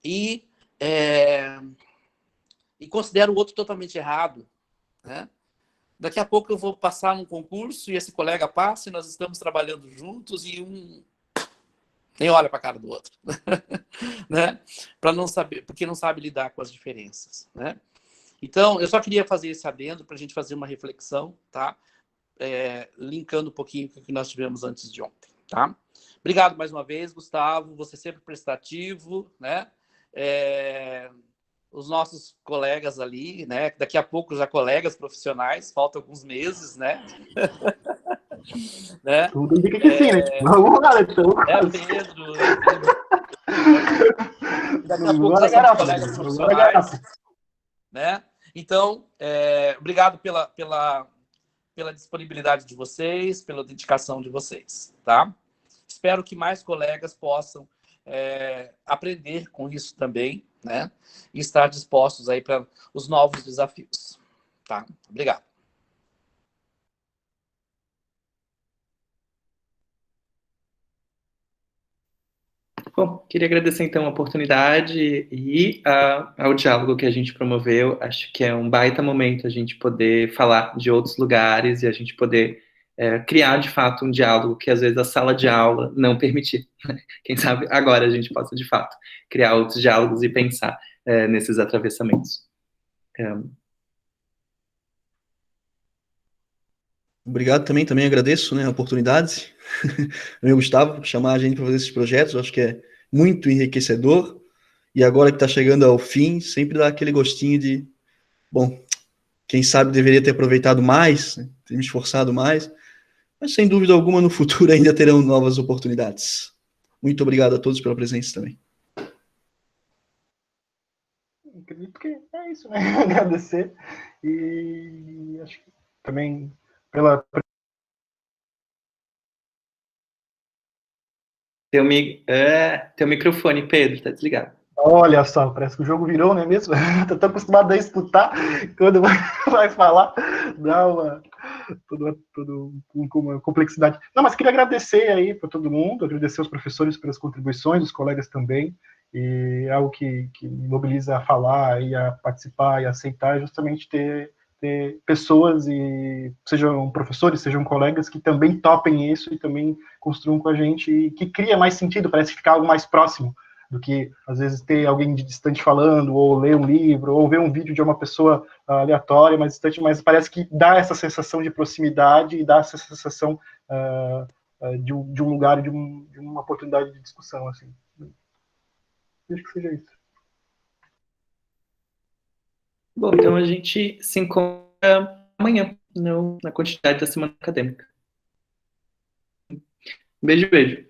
E considero o outro totalmente errado, né? Daqui a pouco eu vou passar num concurso e esse colega passa e nós estamos trabalhando juntos e um nem olha para a cara do outro, né? Para não saber, porque não sabe lidar com as diferenças, né? Então, eu só queria fazer esse adendo para a gente fazer uma reflexão, tá? Linkando um pouquinho com o que nós tivemos antes de ontem, tá? Obrigado mais uma vez, Gustavo, você sempre prestativo, né? Os nossos colegas ali, né? Daqui a pouco já colegas profissionais, faltam alguns meses, né? Né? Tudo indica que sim, né? Vamos lá, então. Pedro. Daqui a pouco já somos colegas profissionais, né? Então, obrigado pela disponibilidade de vocês, pela dedicação de vocês, tá? Espero que mais colegas possam aprender com isso também, né? E estar dispostos aí para os novos desafios, tá? Obrigado. Bom, queria agradecer então a oportunidade e ao diálogo que a gente promoveu. Acho que é um baita momento a gente poder falar de outros lugares e a gente poder criar de fato um diálogo que às vezes a sala de aula não permitir. Quem sabe agora a gente possa de fato criar outros diálogos e pensar nesses atravessamentos. Obrigado também agradeço, né, a oportunidade, meu Gustavo, chamar a gente para fazer esses projetos, eu acho que é muito enriquecedor, e agora que está chegando ao fim, sempre dá aquele gostinho de, bom, quem sabe deveria ter aproveitado mais, né, ter me esforçado mais, mas sem dúvida alguma no futuro ainda terão novas oportunidades. Muito obrigado a todos pela presença também. Acredito que é isso, né? Agradecer e acho que também pela Teu microfone, Pedro, tá desligado. Olha só, parece que o jogo virou, não é mesmo? Tô tão acostumado a escutar, quando vai falar, dá uma complexidade. Não, mas queria agradecer aí para todo mundo, agradecer aos professores pelas contribuições, os colegas também, e é algo que me mobiliza a falar e a participar e a aceitar, justamente ter pessoas, e sejam professores, sejam colegas, que também topem isso e também construam com a gente, e que cria mais sentido, parece ficar algo mais próximo, do que, às vezes, ter alguém de distante falando, ou ler um livro, ou ver um vídeo de uma pessoa aleatória, mais distante, mas parece que dá essa sensação de proximidade e dá essa sensação de um lugar, de uma oportunidade de discussão, assim. Acho que seja isso. Bom, então a gente se encontra amanhã, na continuidade da semana acadêmica. Beijo, beijo.